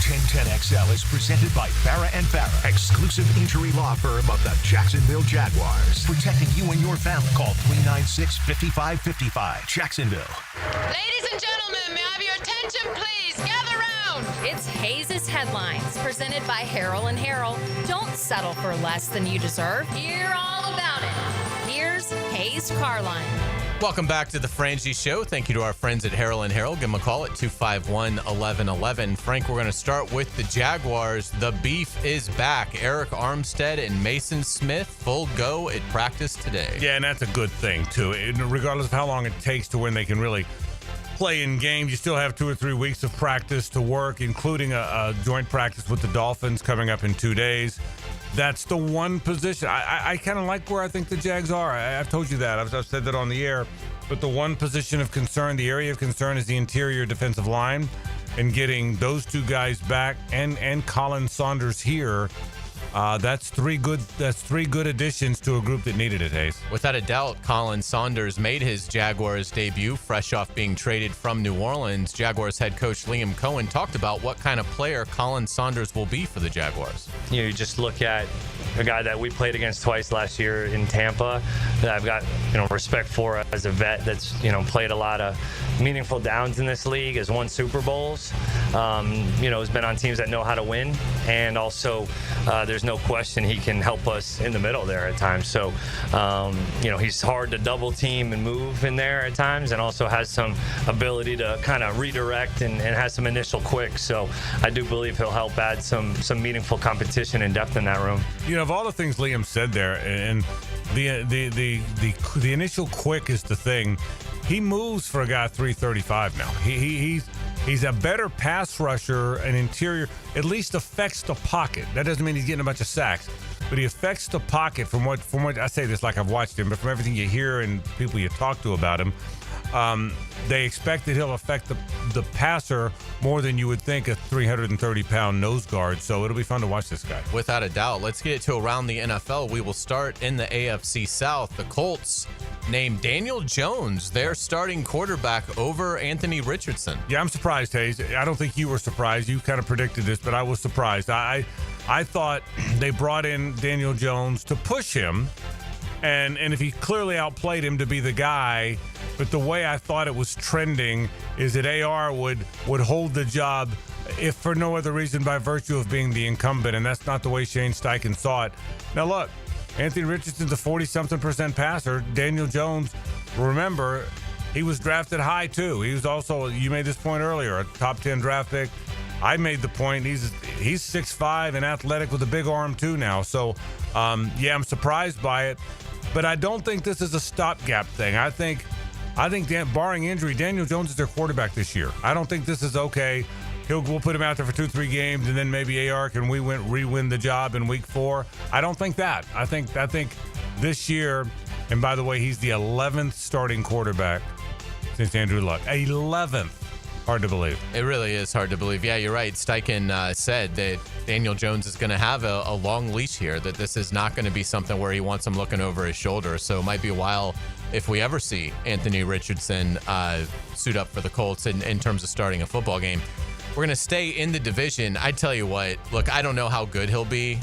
1010XL is presented by Farah & Farah, exclusive injury law firm of the Jacksonville Jaguars. Protecting you and your family. Call 396-5555. Jacksonville. Ladies and gentlemen, may I have your attention, please? Gather round. It's Hayes' Headlines, presented by Harrell & Harrell. Don't settle for less than you deserve. Hear all about it. Here's Hayes Carline. Welcome back to the Frangie Show. Thank you to our friends at Harrell & Harrell. Give them a call at 251-1111. Frank, we're going to start with the Jaguars. The beef is back. Eric Armstead and Mason Smith full go at practice today. Yeah, and that's a good thing, too. Regardless of how long it takes to when they can really play in games, you still have 2 or 3 weeks of practice to work, including a joint practice with the Dolphins coming up in 2 days. That's the one position. I kind of like where I think the Jags are. I've told you that. I've said that on the air. But the one position of concern, the area of concern, is the interior defensive line. And getting those two guys back and Colin Saunders here, that's three good additions to a group that needed it, Hayes. Without a doubt, Colin Saunders made his Jaguars debut fresh off being traded from New Orleans. Jaguars head coach Liam Cohen talked about what kind of player Colin Saunders will be for the Jaguars. You just look at a guy that we played against twice last year in Tampa that I've got, respect for as a vet that's, played a lot of meaningful downs in this league, has won Super Bowls, has been on teams that know how to win, and also there's no question he can help us in the middle there at times. So, he's hard to double team and move in there at times, and also has some ability to kind of redirect and has some initial quick. So I do believe he'll help add some meaningful competition and depth in that room. Of all the things Liam said there, and the initial quick is the thing. He moves for a guy 335 now. He's a better pass rusher, an interior, at least affects the pocket. That doesn't mean he's getting a bunch of sacks, but he affects the pocket from what I say this like I've watched him, but from everything you hear and people you talk to about him, they expect that he'll affect the passer more than you would think a 330-pound nose guard. So it'll be fun to watch this guy. Without a doubt. Let's get to around the NFL. We will start in the AFC South. The Colts named Daniel Jones their starting quarterback over Anthony Richardson. Yeah, I'm surprised, Hayes. I don't think you were surprised. You kind of predicted this, but I was surprised. I thought they brought in Daniel Jones to push him, and if he clearly outplayed him to be the guy. But the way I thought it was trending is that AR would hold the job, if for no other reason by virtue of being the incumbent, and that's not the way Shane Steichen saw it. Now look, Anthony Richardson's a 40-something% passer. Daniel Jones, remember, he was drafted high too. He was also, you made this point earlier, a top 10 draft pick. I made the point he's 6'5" and athletic with a big arm too now. So yeah, I'm surprised by it, but I don't think this is a stopgap thing. I think barring injury, Daniel Jones is their quarterback this year. I don't think this is okay. We'll put him out there for 2-3 games, and then maybe AR can re-win the job in week 4. I don't think that. I think this year, and by the way, he's the 11th starting quarterback since Andrew Luck. 11th. Hard to believe. It really is hard to believe. Yeah, you're right. Steichen said that Daniel Jones is going to have a long leash here, that this is not going to be something where he wants him looking over his shoulder. So it might be a while if we ever see Anthony Richardson suit up for the Colts in terms of starting a football game. We're going to stay in the division. I tell you what, look, I don't know how good he'll be,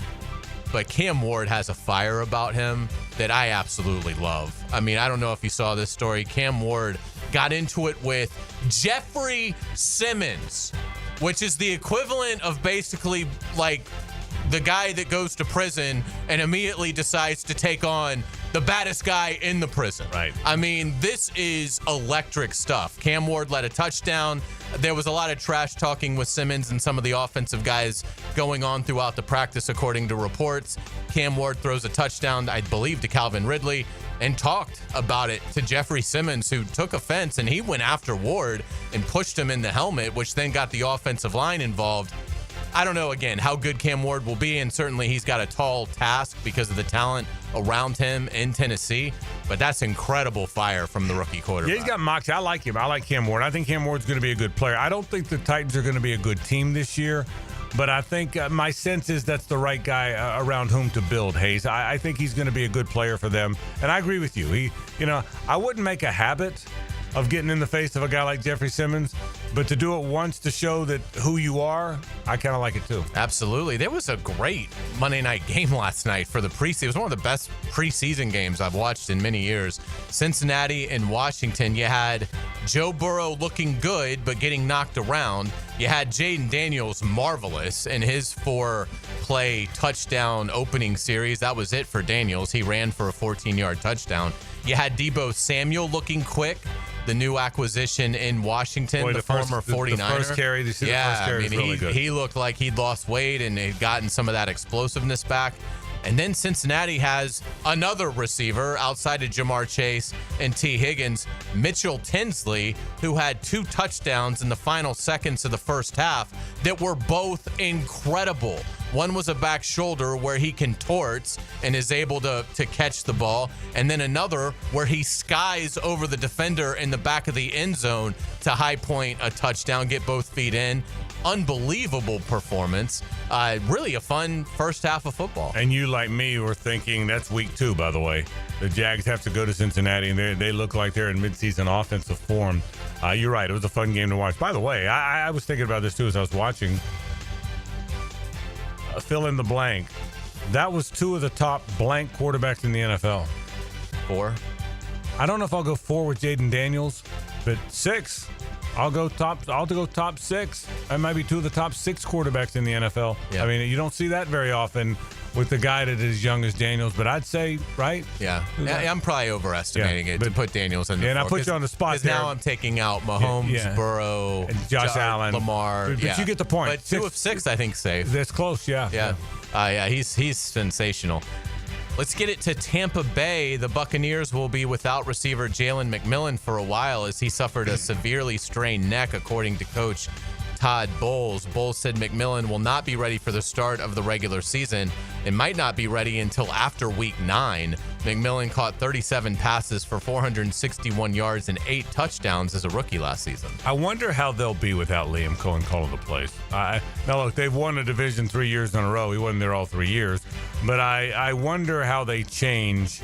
but Cam Ward has a fire about him that I absolutely love. I mean, I don't know if you saw this story. Cam Ward got into it with Jeffrey Simmons, which is the equivalent of basically like the guy that goes to prison and immediately decides to take on the baddest guy in the prison. Right. I mean, this is electric stuff. Cam Ward led a touchdown. There was a lot of trash talking with Simmons and some of the offensive guys going on throughout the practice, according to reports. Cam Ward throws a touchdown, I believe, to Calvin Ridley, and talked about it to Jeffrey Simmons, who took offense, and he went after Ward and pushed him in the helmet, which then got the offensive line involved. I don't know, again, how good Cam Ward will be, and certainly he's got a tall task because of the talent around him in Tennessee, but that's incredible fire from the rookie quarterback. Yeah, he's got moxie. I like him. I like Cam Ward. I think Cam Ward's going to be a good player. I don't think the Titans are going to be a good team this year, but I think my sense is that's the right guy around whom to build, Hayes. I think he's going to be a good player for them, and I agree with you. I wouldn't make a habit of getting in the face of a guy like Jeffrey Simmons, but to do it once to show that who you are, I kind of like it too. Absolutely. There was a great Monday night game last night for the preseason. It was one of the best preseason games I've watched in many years. Cincinnati and Washington. You had Joe Burrow looking good, but getting knocked around. You had Jaden Daniels marvelous in his 4-play touchdown opening series. That was it for Daniels. He ran for a 14-yard touchdown. You had Deebo Samuel looking quick, the new acquisition in Washington, Boy, the former 49er. The first carry, the first carry was really good. He looked like he'd lost weight and had gotten some of that explosiveness back. And then Cincinnati has another receiver outside of Jamar Chase and T. Higgins, Mitchell Tinsley, who had 2 touchdowns in the final seconds of the first half that were both incredible. One was a back shoulder where he contorts and is able to catch the ball. And then another where he skies over the defender in the back of the end zone to high point a touchdown, get both feet in. Unbelievable performance. Really a fun first half of football. And you, like me, were thinking that's week 2, by the way. The Jags have to go to Cincinnati, and they look like they're in midseason offensive form. You're right. It was a fun game to watch. By the way, I was thinking about this, too, as I was watching. Fill in the blank. That was 2 of the top blank quarterbacks in the NFL. 4. I don't know if I'll go 4 with Jaden Daniels, but 6. I'll go top 6. That might be 2 of the top 6 quarterbacks in the NFL. Yeah. I mean, you don't see that very often with the guy that is as young as Daniels, but I'd say, right? Yeah. I'm probably overestimating it to put Daniels in the and I 4, put you on the spot because there. now I'm taking out Mahomes, Burrow, and Josh Allen, Lamar. But you get the point. But 2 of 6, I think, safe. That's close, yeah. Yeah. He's sensational. Let's get it to Tampa Bay. The Buccaneers will be without receiver Jalen McMillan for a while as he suffered a severely strained neck, according to Coach Todd Bowles. Bowles said McMillan will not be ready for the start of the regular season and might not be ready until after week 9. McMillan caught 37 passes for 461 yards and 8 touchdowns as a rookie last season. I wonder how they'll be without Liam Cohen calling the plays. Now, look, they've won a division 3 years in a row. He wasn't there all 3 years. But I wonder how they change.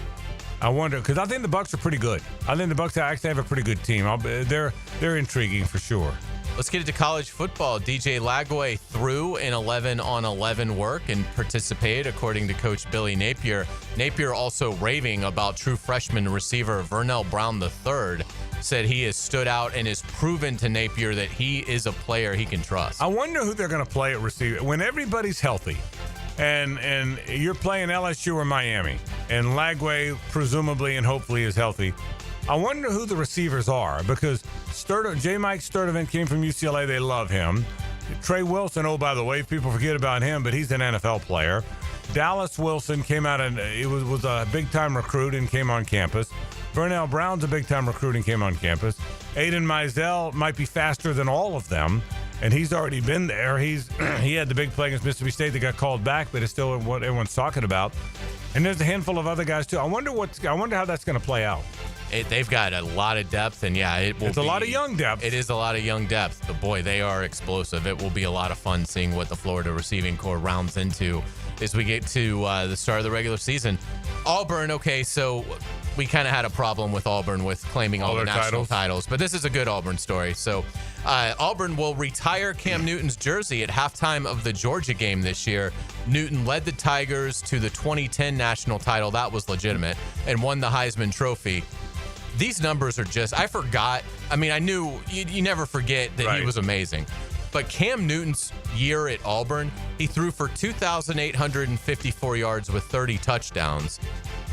I wonder, because I think the Bucs are pretty good. I think the Bucs actually have a pretty good team. They're intriguing for sure. Let's get it to college football. DJ Lagway threw in 11-on-11 work and participated, according to Coach Billy Napier. Napier also raving about true freshman receiver Vernell Brown III. Said he has stood out and has proven to Napier that he is a player he can trust. I wonder who they're going to play at receiver when everybody's healthy. And you're playing LSU or Miami, and Lagway presumably and hopefully is healthy. I wonder who the receivers are, because J. Mike Sturdivant came from UCLA. They love him. Trey Wilson, oh, by the way, people forget about him, but he's an NFL player. Dallas Wilson came out and was a big-time recruit and came on campus. Vernell Brown's a big-time recruit and came on campus. Aiden Mizell might be faster than all of them, and he's already been there. He had the big play against Mississippi State that got called back, but it's still what everyone's talking about. And there's a handful of other guys, too. I wonder how that's going to play out. They've got a lot of depth, and it's a lot of young depth. It is a lot of young depth, but boy, they are explosive. It will be a lot of fun seeing what the Florida receiving corps rounds into as we get to the start of the regular season. Auburn, okay, so we kind of had a problem with Auburn with claiming all the national titles, but this is a good Auburn story. So Auburn will retire Cam Newton's jersey at halftime of the Georgia game this year. Newton led the Tigers to the 2010 national title. That was legitimate, and won the Heisman Trophy. These numbers are just, I forgot. I mean, I knew you never forget that he was amazing. But Cam Newton's year at Auburn, he threw for 2,854 yards with 30 touchdowns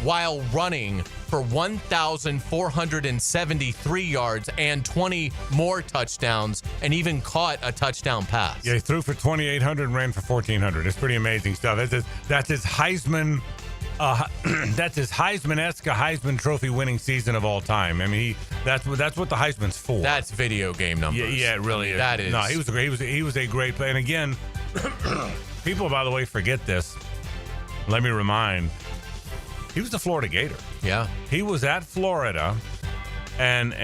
while running for 1,473 yards and 20 more touchdowns, and even caught a touchdown pass. Yeah, he threw for 2,800 and ran for 1,400. It's pretty amazing stuff. That's his Heisman. That's his Heisman-esque Heisman Trophy winning season of all time. I mean, that's what the Heisman's for. That's video game numbers. Yeah, it really is. That is. No, he was a great player. And again, people, by the way, forget this. Let me remind. He was the Florida Gator. Yeah, he was at Florida, and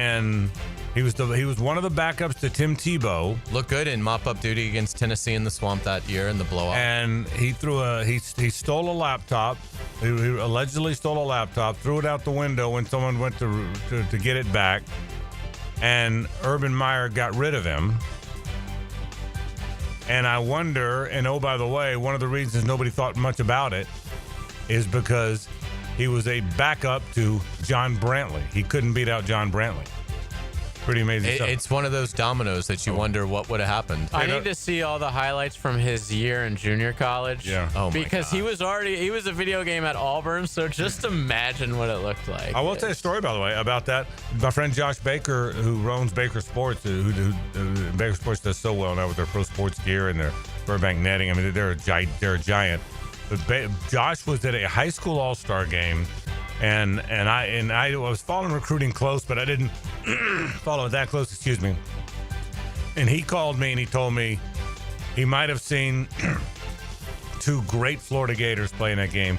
he was one of the backups to Tim Tebow. Looked good in mop-up duty against Tennessee in the Swamp that year in the blowout. And he stole a laptop. He allegedly stole a laptop, threw it out the window when someone went to get it back, and Urban Meyer got rid of him. And I wonder, and oh, by the way, one of the reasons nobody thought much about it is because he was a backup to John Brantley. He couldn't beat out John Brantley. Pretty amazing stuff. It's one of those dominoes that you wonder what would have happened. I need to see all the highlights from his year in junior college. Yeah. Oh my because God. he was a video game at Auburn, so just imagine what it looked like. I will tell you a story, by the way, about that. My friend Josh Baker, who owns Baker Sports, who Baker Sports does so well now with their pro sports gear and their Burbank netting. I mean, they're a giant. But Josh was at a high school all-star game. And I was following recruiting close, but I didn't follow it that close, excuse me. And he called me and he told me he might have seen 2 great Florida Gators play in that game,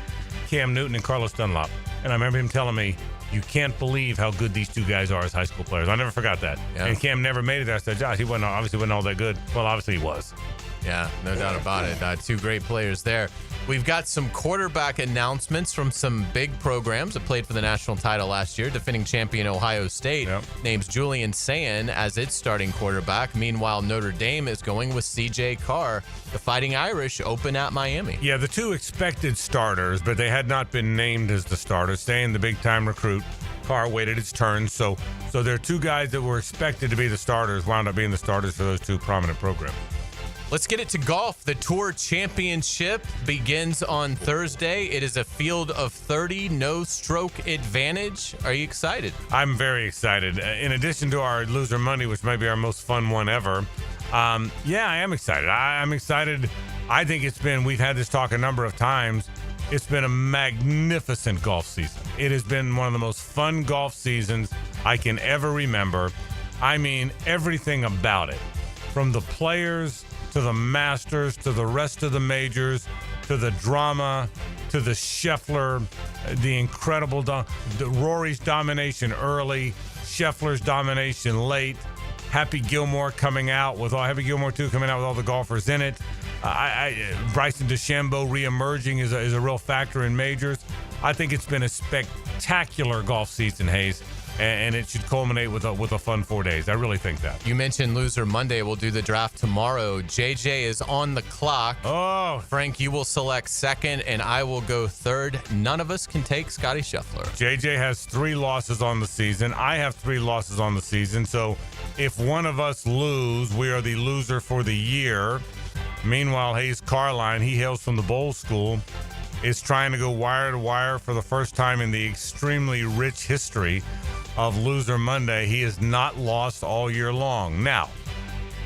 Cam Newton and Carlos Dunlop. And I remember him telling me, you can't believe how good these 2 guys are as high school players. I never forgot that. Yeah. And Cam never made it there. I said, Josh, he obviously wasn't all that good. Well, obviously he was. Yeah, no doubt about it. Two great players there. We've got some quarterback announcements from some big programs that played for the national title last year. Defending champion Ohio State names Julian Sayin as its starting quarterback. Meanwhile, Notre Dame is going with C.J. Carr. The Fighting Irish open at Miami. Yeah, the two expected starters, but they had not been named as the starters. Sayin, the big-time recruit. Carr waited his turn. So there are two guys that were expected to be the starters, wound up being the starters for those two prominent programs. Let's get it to golf. The Tour Championship begins on Thursday. It is a field of 30, no stroke advantage. Are you excited? I'm very excited. In addition to our Loser Monday, which might be our most fun one ever, yeah, I am excited. I'm excited. I think we've had this talk a number of times. It's been a magnificent golf season. It has been one of the most fun golf seasons I can ever remember. I mean, everything about it, from the players to the Masters, to the rest of the majors, to the drama, to the Scheffler, the incredible Rory's domination early, Scheffler's domination late, Happy Gilmore 2 coming out with all the golfers in it. Bryson DeChambeau reemerging is a real factor in majors. I think it's been a spectacular golf season, Hayes. And it should culminate with a fun 4 days. I really think that. You mentioned Loser Monday. We'll do the draft tomorrow. JJ is on the clock. Oh. Frank, you will select second, and I will go third. None of us can take Scotty Scheffler. JJ has 3 losses on the season. I have 3 losses on the season. So if one of us lose, we are the loser for the year. Meanwhile, Hayes Carline, he hails from the Bowl School, is trying to go wire to wire for the first time in the extremely rich history of Loser Monday. He has not lost all year long. Now,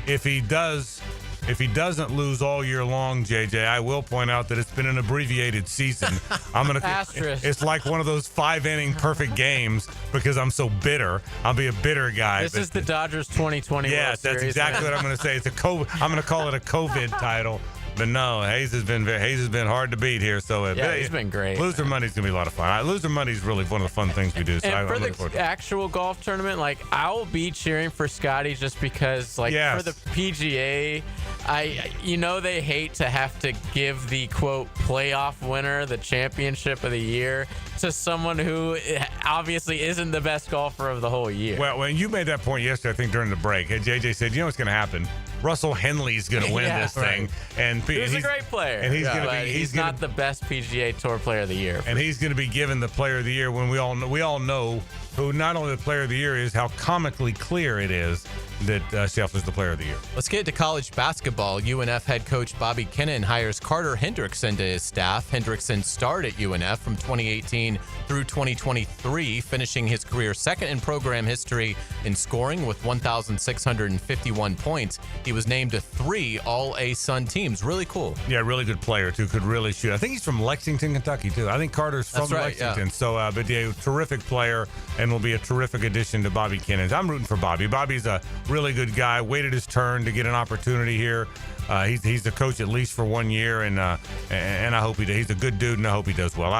if he doesn't lose all year long, JJ, I will point out that it's been an abbreviated season. It's like one of those 5-inning perfect games because I'm so bitter. I'll be a bitter guy. This is the Dodgers 2020 Yes, World that's Series. exactly what I'm going to say. I'm going to call it a COVID title. But no, Hayes has been hard to beat here. So he's been great. Loser Monday's gonna be a lot of fun. Loser Monday's really one of the fun things we do. So and for the actual golf tournament, I'll be cheering for Scotty just because, for the PGA, they hate to have to give the quote playoff winner the championship of the year to someone who obviously isn't the best golfer of the whole year. Well, when you made that point yesterday, I think during the break, JJ said, "You know what's going to happen? Russell Henley's going to win this thing." And he's a great player, and he's not the best PGA Tour Player of the Year. And he's going to be given the Player of the Year when we all know who not only the Player of the Year is, how comically clear it is that Scheffler's the Player of the Year. Let's get to college basketball. UNF head coach Bobby Kinnan hires Carter Hendrickson to his staff. Hendrickson starred at UNF from 2018 through 2023, finishing his career second in program history in scoring with 1,651 points. He was named to 3 All-A-Sun teams. Really cool. Yeah, really good player, too. Could really shoot. I think he's from Lexington, Kentucky, too. I think Carter's from Lexington. Yeah. So, but yeah, terrific player and will be a terrific addition to Bobby Kinnan. I'm rooting for Bobby. Bobby's a really good guy. Waited his turn to get an opportunity here. He's the coach at least for 1 year, and I hope he's a good dude, and I hope he does well.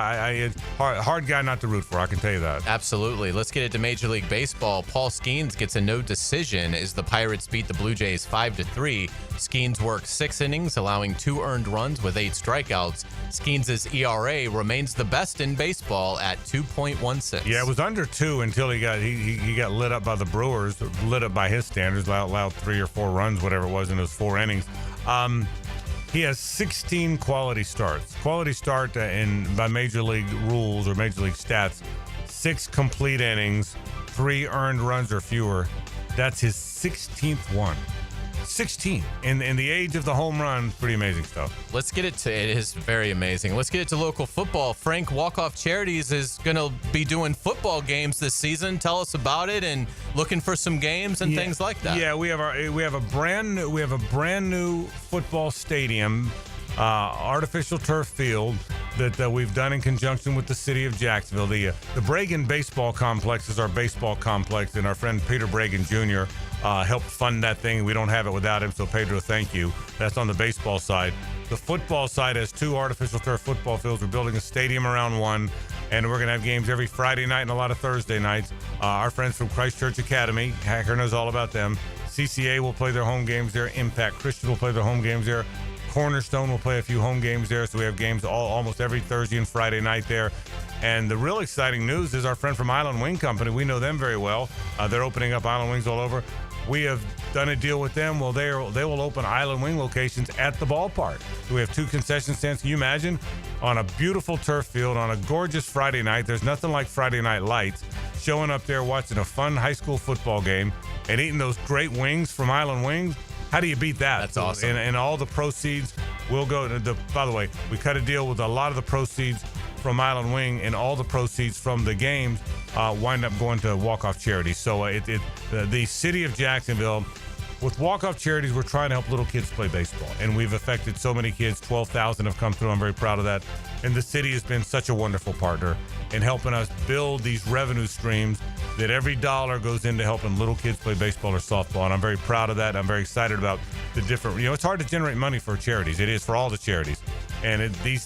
Hard guy not to root for, I can tell you that. Absolutely. Let's get it to Major League Baseball. Paul Skeens gets a no decision as the Pirates beat the Blue Jays 5-3. Skeens worked 6 innings, allowing 2 earned runs with 8 strikeouts. Skeens' ERA remains the best in baseball at 2.16. Yeah, it was under 2 until he got lit up by the Brewers, lit up by his standards, allowed 3 or 4 runs, whatever it was, in those 4 innings. He has 16 quality starts. Quality start by Major League rules or Major League stats, 6 complete innings, 3 earned runs or fewer. That's his 16th one. 16 in the age of the home run. Pretty amazing stuff. It is very amazing. Let's get it to local football. Frank, Walk-Off Charities is going to be doing football games this season. Tell us about it and looking for some games and things like that. Yeah, we have a brand new football stadium, artificial turf field that we've done in conjunction with the city of Jacksonville. The Bragan Baseball Complex is our baseball complex, and our friend Peter Bragan Jr. Helped fund that thing. We don't have it without him, so Pedro, thank you. That's on the baseball side. The football side has 2 artificial turf football fields. We're building a stadium around one, and we're going to have games every Friday night and a lot of Thursday nights. Our friends from Christ Church Academy, Hacker knows all about them. CCA will play their home games there. Impact Christian will play their home games there. Cornerstone will play a few home games there. So we have games almost every Thursday and Friday night there. And the real exciting news is our friend from Island Wing Company. We know them very well. They're opening up Island Wings all over. We have done a deal with them. Well, they will open Island Wing locations at the ballpark. So we have 2 concession stands. Can you imagine? On a beautiful turf field on a gorgeous Friday night. There's nothing like Friday night lights. Showing up there, watching a fun high school football game, and eating those great wings from Island Wings. How do you beat that? That's awesome. And all the proceeds will go to by the way, we cut a deal with a lot of the proceeds from Island Wing, and all the proceeds from the games wind up going to walk-off charities. So the city of Jacksonville, with walk-off charities, we're trying to help little kids play baseball, and we've affected so many kids. 12,000 have come through. I'm very proud of that. And the city has been such a wonderful partner in helping us build these revenue streams that every dollar goes into helping little kids play baseball or softball. And I'm very proud of that. I'm very excited about the different, it's hard to generate money for charities. It is for all the charities. And these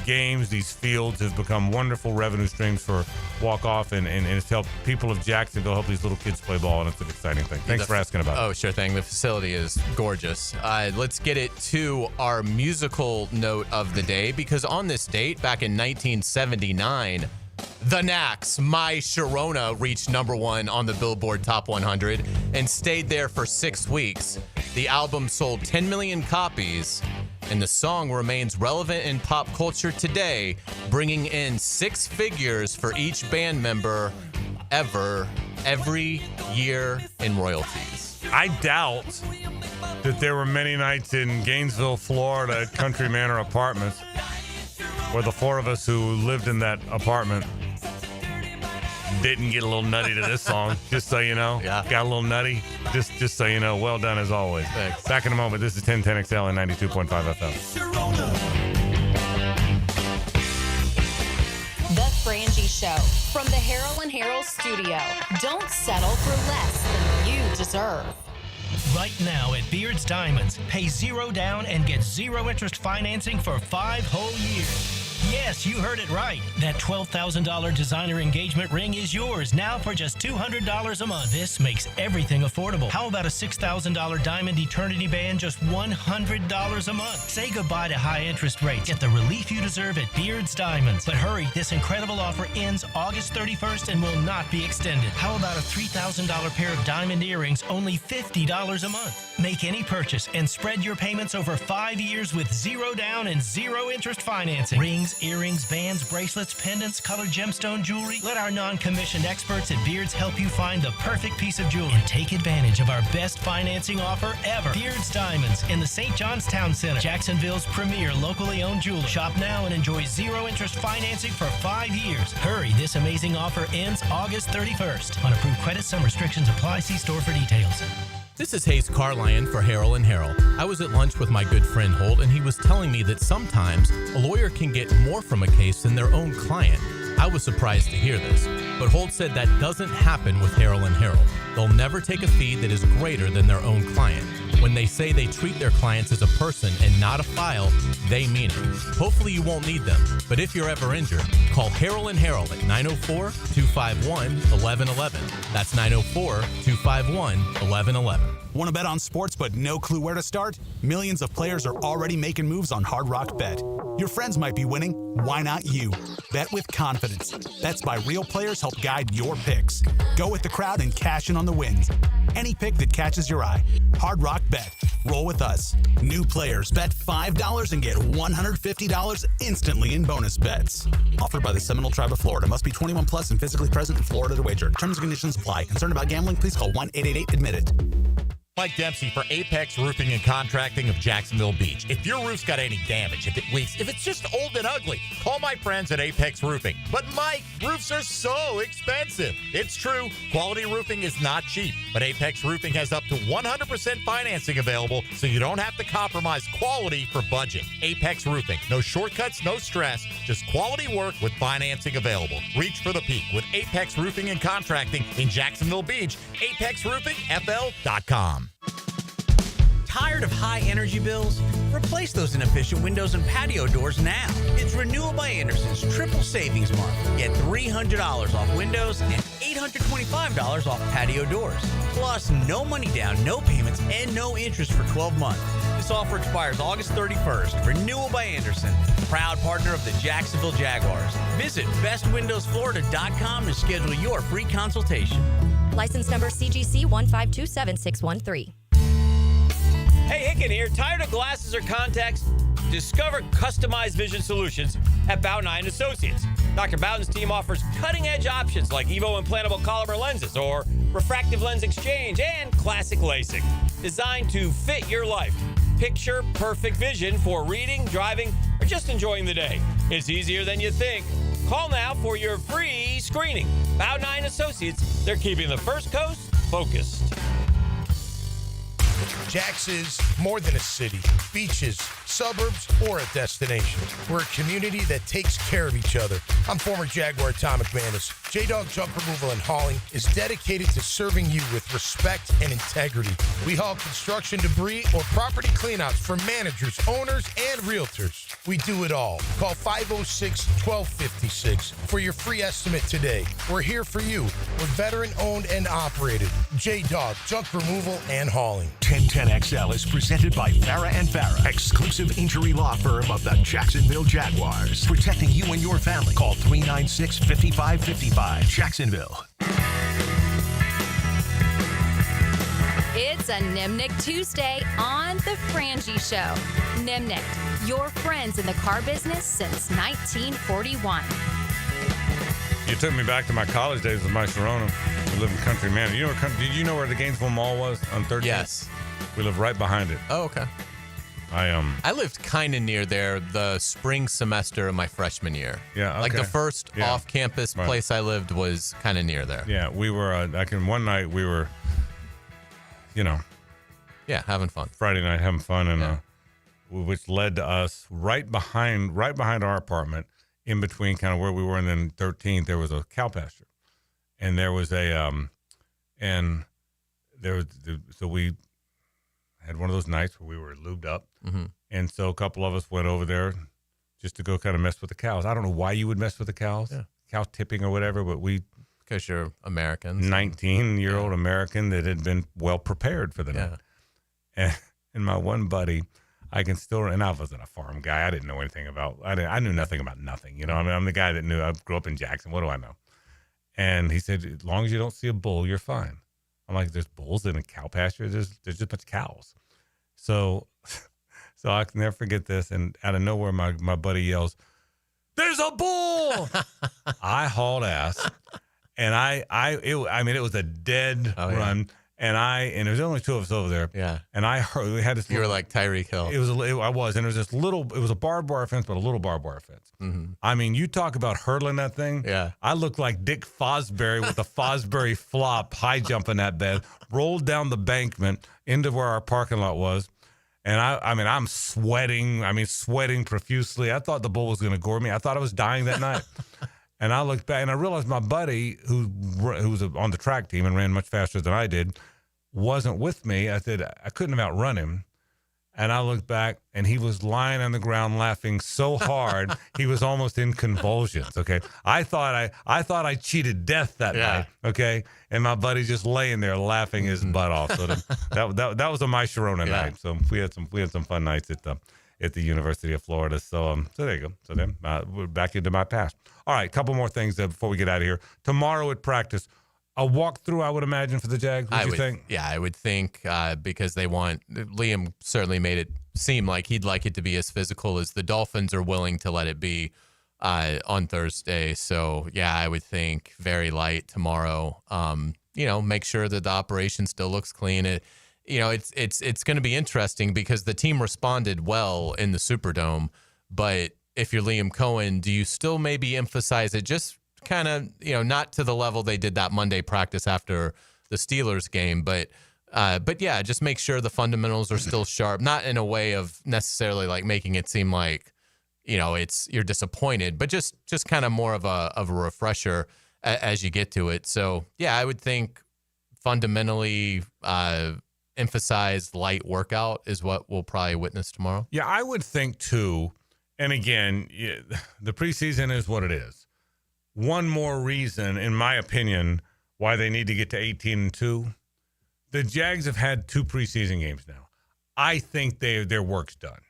games, these fields have become wonderful revenue streams for walk-off, and it's helped people of Jacksonville help these little kids play ball, and it's an exciting thing. Thanks for asking about it. Oh, sure thing. The facility is gorgeous. Let's get it to our musical note of the day, because on this date, back in 1979, The Knack's My Sharona reached #1 on the Billboard Top 100 and stayed there for 6 weeks. The album sold 10 million copies, and the song remains relevant in pop culture today, bringing in 6 figures for each band member every year in royalties. I doubt that there were many nights in Gainesville, Florida at Country Manor Apartments where the 4 of us who lived in that apartment didn't get a little nutty to this song, just so you know. Yeah. Got a little nutty, just so you know. Well done as always. Thanks. Back in a moment. This is 1010XL and 92.5 FM. The Frangie Show from the Harold and Harold studio. Don't settle for less than you deserve. Right now at Beard's Diamonds, pay 0 down and get 0 interest financing for 5 whole years. Yes, you heard it right. That $12,000 designer engagement ring is yours now for just $200 a month. This makes everything affordable. How about a $6,000 diamond eternity band, just $100 a month? Say goodbye to high interest rates. Get the relief you deserve at Beard's Diamonds. But hurry, this incredible offer ends August 31st and will not be extended. How about a $3,000 pair of diamond earrings, only $50 a month? Make any purchase and spread your payments over 5 years with 0 down and 0 interest financing. Rings, earrings, bands, bracelets, pendants, colored gemstone jewelry. Let our non-commissioned experts at Beards help you find the perfect piece of jewelry and take advantage of our best financing offer ever. Beards Diamonds in the St. John's Town Center, Jacksonville's premier locally owned jeweler. Shop now and enjoy 0 interest financing for 5 years. Hurry, this amazing offer ends August 31st. On approved credit, some restrictions apply. See store for details. This is Hayes Carlion for Harold and Harold. I was at lunch with my good friend Holt, and he was telling me that sometimes a lawyer can get more from a case than their own client. I was surprised to hear this, but Holt said that doesn't happen with Harold and Harold. They'll never take a fee that is greater than their own client. When they say they treat their clients as a person and not a file, they mean it. Hopefully you won't need them, but if you're ever injured, call Harold and Harold at 904-251-1111. That's 904-251-1111. Want to bet on sports but no clue where to start? Millions of players are already making moves on Hard Rock Bet. Your friends might be winning. Why not you? Bet with confidence. Bets by real players help guide your picks. Go with the crowd and cash in on the wins. Any pick that catches your eye. Hard Rock Bet. Roll with us. New players bet $5 and get $150 instantly in bonus bets. Offered by the Seminole Tribe of Florida. Must be 21 plus and physically present in Florida to wager. Terms and conditions apply. Concerned about gambling? Please call 1-888-ADMIT-IT. Mike Dempsey for Apex Roofing and Contracting of Jacksonville Beach. If your roof's got any damage, if it leaks, if it's just old and ugly, call my friends at Apex Roofing. But Mike, roofs are so expensive. It's true, quality roofing is not cheap, but Apex Roofing has up to 100% financing available, so you don't have to compromise quality for budget. Apex Roofing, no shortcuts, no stress, just quality work with financing available. Reach for the peak with Apex Roofing and Contracting in Jacksonville Beach. ApexRoofingFL.com. Tired of high energy bills? Replace those inefficient windows and patio doors now. It's Renewal by Anderson's Triple Savings Month. Get $300 off windows and $825 off patio doors. Plus, no money down, no payments, and no interest for 12 months. This offer expires August 31st. Renewal by Anderson, proud partner of the Jacksonville Jaguars. Visit bestwindowsflorida.com to schedule your free consultation. License number CGC 1527613. Hey, Hicken here. Tired of glasses or contacts? Discover customized vision solutions at Bowden Eye & Associates. Dr. Bowden's team offers cutting-edge options like Evo implantable Collamer lenses or refractive lens exchange and classic LASIK, designed to fit your life. Picture perfect vision for reading, driving, or just enjoying the day. It's easier than you think. Call now for your free screening. Bowden Eye & Associates, they're keeping the First Coast focused. Jax is more than a city, beaches, suburbs, or a destination. We're a community that takes care of each other. I'm former Jaguar Tom McManus. J-Dog Junk Removal and Hauling is dedicated to serving you with respect and integrity. We haul construction debris or property cleanouts for managers, owners, and realtors. We do it all. Call 506-1256 for your free estimate today. We're here for you. We're veteran-owned and operated. J-Dog Junk Removal and Hauling. 1010XL is presented by Farah and Farah, exclusive injury law firm of the Jacksonville Jaguars. Protecting you and your family. Call 396-5555. Jacksonville. It's a Nimnick Tuesday on The Frangie Show. Nimnick, your friends in the car business since 1941. You took me back to my college days with my Sharona. We lived in Country Manor. Did you know where the Gainesville Mall was on 13th? Yes. We live right behind it. Oh, okay. I lived kind of near there the spring semester of my freshman year. Yeah, okay. Like the first Yeah. off-campus Right. place I lived was kind of near there. Yeah, we were, one night we were, yeah, having fun. Friday night having fun, and which led to us right behind our apartment, in between kind of where we were, and then 13th, there was a cow pasture. And there was so we had one of those nights where we were lubed up. Mm-hmm. And so a couple of us went over there just to go kind of mess with the cows. I don't know why you would mess with the cows, cow tipping or whatever, but because you're Americans. 19-year-old American that had been well prepared for the night. And my one buddy, I wasn't a farm guy. I didn't know anything I knew nothing about nothing. I mean, I'm the guy that knew. I grew up in Jackson. What do I know? And he said, as long as you don't see a bull, you're fine. I'm like, there's bulls in a cow pasture. There's just a bunch of cows. So I can never forget this. And out of nowhere, my buddy yells, "There's a bull!" I hauled ass, and it was a dead run. Yeah. And there's only two of us over there. Yeah. And I heard we had this. You were like Tyreek Hill. And it was this little. It was a barbed wire fence, but a little barbed wire fence. Mm-hmm. I mean, you talk about hurdling that thing. Yeah. I looked like Dick Fosbury with a Fosbury flop, high jumping that bed, rolled down the bankment into where our parking lot was. And I'm sweating. Sweating profusely. I thought the bull was going to gore me. I thought I was dying that night. And I looked back and I realized my buddy, who was on the track team and ran much faster than I did, wasn't with me. I said I couldn't have outrun him. And I looked back and he was lying on the ground laughing so hard he was almost in convulsions. Okay. I thought I cheated death that night. Okay. And my buddy just laying there laughing his butt off. So that was a my Sharona night. So we had some fun nights at the University of Florida. So there you go. So then we're back into my past. All right, a couple more things before we get out of here. Tomorrow at practice, a walkthrough, I would imagine, for the Jags. What do you think? Yeah, I would think because Liam certainly made it seem like he'd like it to be as physical as the Dolphins are willing to let it be on Thursday. So, yeah, I would think very light tomorrow. Make sure that the operation still looks clean. It's going to be interesting because the team responded well in the Superdome, but if you're Liam Cohen, do you still maybe emphasize it just kind of, not to the level they did that Monday practice after the Steelers game, but yeah, just make sure the fundamentals are still sharp, not in a way of necessarily like making it seem like, you're disappointed, but just kind of more of a refresher as you get to it. So yeah, I would think fundamentally, emphasized light workout is what we'll probably witness tomorrow. Yeah, I would think too. And again, the preseason is what it is. One more reason, in my opinion, why they need to get to 18-2. The Jags have had 2 preseason games now. I think their work's done.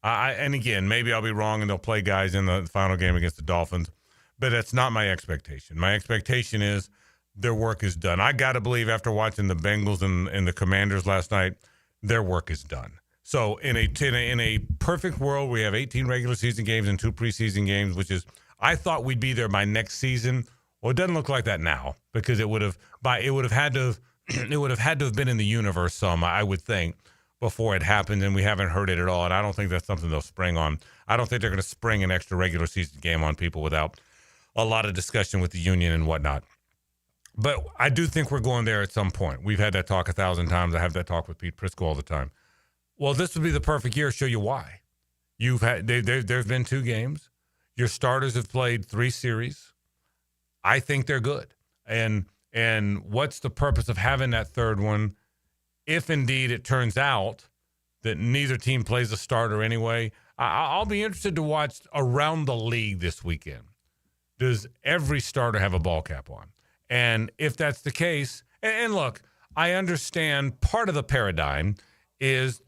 And again, maybe I'll be wrong and they'll play guys in the final game against the Dolphins, but that's not my expectation. My expectation is their work is done. I got to believe after watching the Bengals and the Commanders last night, their work is done. So in a perfect world, we have 18 regular season games and 2 preseason games, which is, I thought we'd be there by next season. Well, it doesn't look like that now because it would have had to have been in the universe some, I would think, before it happened, and we haven't heard it at all. And I don't think that's something they'll spring on. I don't think they're going to spring an extra regular season game on people without a lot of discussion with the union and whatnot. But I do think we're going there at some point. We've had that talk 1,000 times. I have that talk with Pete Prisco all the time. Well, this would be the perfect year to show you why. There've been 2 games. Your starters have played 3 series. I think they're good. And what's the purpose of having that 3rd one if indeed it turns out that neither team plays a starter anyway? I'll be interested to watch around the league this weekend. Does every starter have a ball cap on? And if that's the case, and look, I understand part of the paradigm is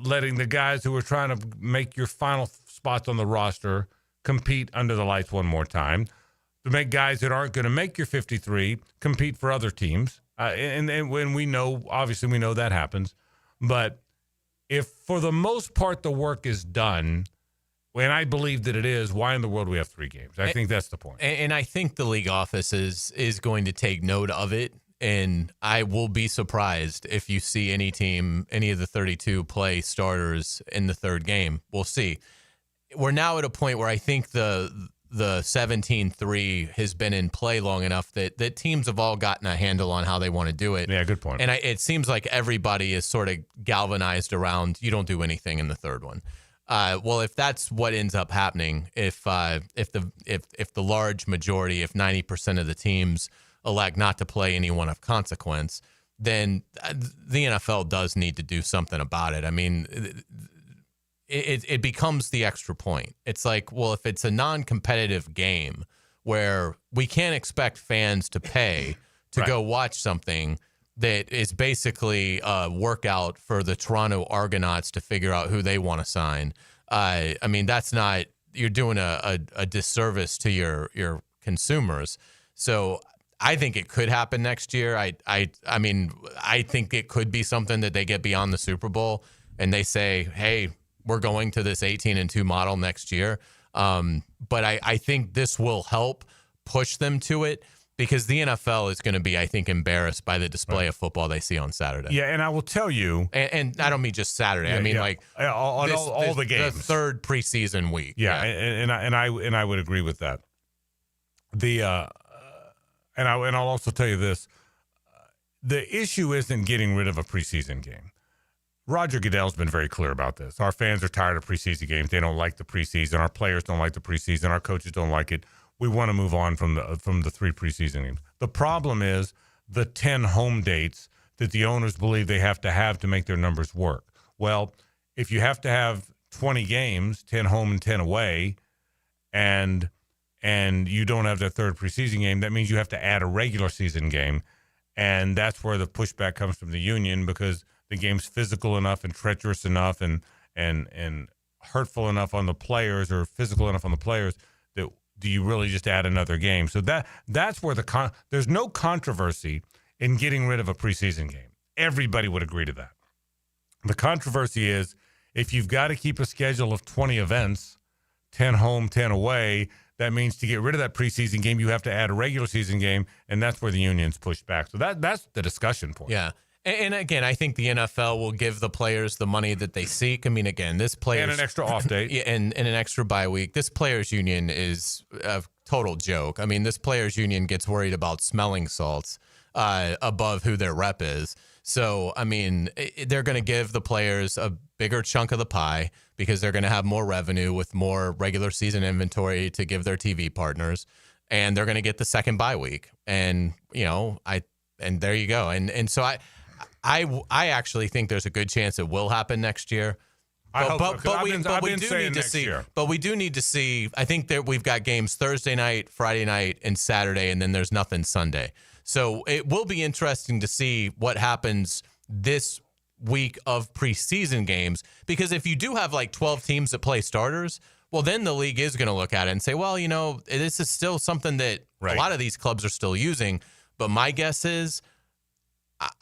letting the guys who are trying to make your final spots on the roster compete under the lights one more time, to make guys that aren't going to make your 53 compete for other teams. And when we know, obviously we know that happens. But if for the most part the work is done, and I believe that it is, why in the world do we have 3 games? I think that's the point. And I think the league office is going to take note of it. And I will be surprised if you see any team, any of the 32 play starters in the 3rd game. We'll see. We're now at a point where I think the 17-3 has been in play long enough that teams have all gotten a handle on how they want to do it. Yeah, good point. And it seems like everybody is sort of galvanized around you don't do anything in the 3rd one. Well, if that's what ends up happening, if the large majority, if 90% of the teams elect not to play anyone of consequence, then the NFL does need to do something about it. I mean, it becomes the extra point. It's like, well, if it's a non-competitive game where we can't expect fans to pay to go watch something that is basically a workout for the Toronto Argonauts to figure out who they want to sign. I mean, that's not, you're doing a disservice to your consumers. So I think it could happen next year. I mean, I think it could be something that they get beyond the Super Bowl and they say, hey, we're going to this 18-2 model next year. But I think this will help push them to it because the NFL is going to be, I think, embarrassed by the display of football they see on Saturday. Yeah, and I will tell you. And I don't mean just Saturday. I mean, like all the games. The 3rd preseason week. Yeah, and I would agree with that. And I'll also tell you this. The issue isn't getting rid of a preseason game. Roger Goodell's been very clear about this. Our fans are tired of preseason games. They don't like the preseason. Our players don't like the preseason. Our coaches don't like it. We want to move on from the 3 preseason games. The problem is the 10 home dates that the owners believe they have to make their numbers work. Well, if you have to have 20 games, 10 home and 10 away, and you don't have that 3rd preseason game, that means you have to add a regular season game. And that's where the pushback comes from the union because the game's physical enough and treacherous enough and hurtful enough on the players or physical enough on the players that do you really just add another game? So that's where there's no controversy in getting rid of a preseason game. Everybody would agree to that. The controversy is if you've got to keep a schedule of 20 events, 10 home, 10 away, that means to get rid of that preseason game, you have to add a regular season game, and that's where the union's pushed back. So that's the discussion point. Yeah. And again, I think the NFL will give the players the money that they seek. I mean, again, this players and an extra off day and an extra bye week. This players union is a total joke. I mean, this players union gets worried about smelling salts above who their rep is. So, I mean, they're going to give the players a bigger chunk of the pie because they're going to have more revenue with more regular season inventory to give their TV partners, and they're going to get the second bye week. And, you know, and there you go. And so I actually think there's a good chance it will happen next year. But we do need to see. I think that we've got games Thursday night, Friday night, and Saturday, and then there's nothing Sunday. So it will be interesting to see what happens this week of preseason games, because if you do have like 12 teams that play starters, well, then the league is going to look at it and say, well, this is still something that a lot of these clubs are still using. But my guess is,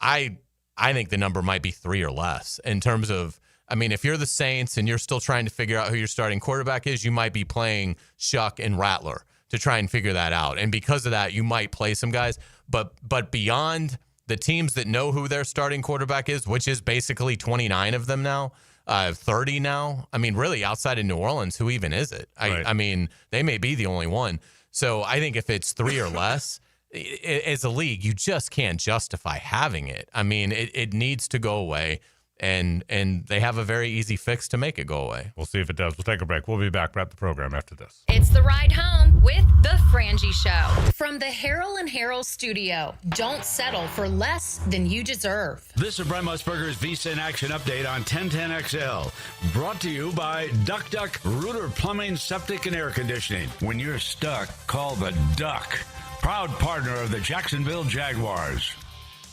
I think the number might be 3 or less in terms of. I mean, if you're the Saints and you're still trying to figure out who your starting quarterback is, you might be playing Shuck and Rattler to try and figure that out. And because of that, you might play some guys. But beyond the teams that know who their starting quarterback is, which is basically 29 of them now, 30 now. I mean, really, outside of New Orleans, who even is it? I mean, they may be the only one. So I think if it's 3 or less, as a league, you just can't justify having it. I mean, it needs to go away. And they have a very easy fix to make it go away. We'll see if it does. We'll take a break. We'll be back. Wrap the program after this. It's the ride home with the Frangie Show. From the Harrell and Harrell studio. Don't settle for less than you deserve. This is Brent Musburger's Visa in Action update on 1010XL. Brought to you by Duck Duck Rooter Plumbing, Septic, and Air Conditioning. When you're stuck, call the Duck. Proud partner of the Jacksonville Jaguars.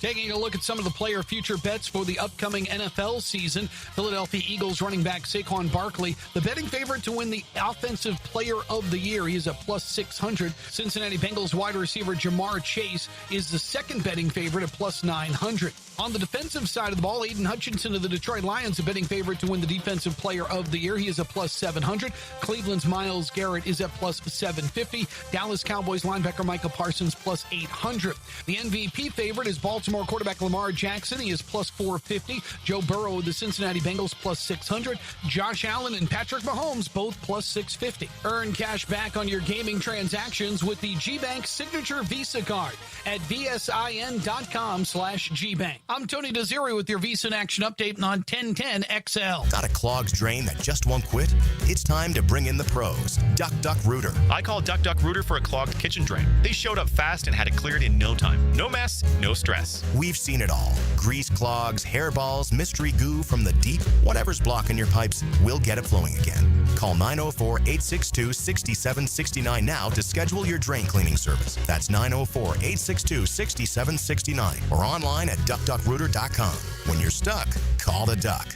Taking a look at some of the player future bets for the upcoming NFL season, Philadelphia Eagles running back Saquon Barkley, the betting favorite to win the Offensive Player of the Year. He is at plus 600. Cincinnati Bengals wide receiver Jamar Chase is the second betting favorite at plus 900. On the defensive side of the ball, Aiden Hutchinson of the Detroit Lions, a betting favorite to win the Defensive Player of the Year. He is at plus 700. Cleveland's Myles Garrett is at plus 750. Dallas Cowboys linebacker Micah Parsons plus 800. The MVP favorite is Baltimore quarterback Lamar Jackson. He is plus 450. Joe Burrow of the Cincinnati Bengals plus 600. Josh Allen and Patrick Mahomes both plus 650. Earn cash back on your gaming transactions with the GBank Signature Visa Card at vsin.com/GBank. I'm Tony Desiri with your Visa in Action update on 1010XL. Got a clogged drain that just won't quit? It's time to bring in the pros. Duck Duck Rooter. I called Duck Duck Rooter for a clogged kitchen drain. They showed up fast and had it cleared in no time. No mess, no stress. We've seen it all. Grease clogs, hairballs, mystery goo from the deep. Whatever's blocking your pipes, we'll get it flowing again. Call 904-862-6769 now to schedule your drain cleaning service. That's 904-862-6769 or online at duckduckrooter.com. When you're stuck, call the Duck.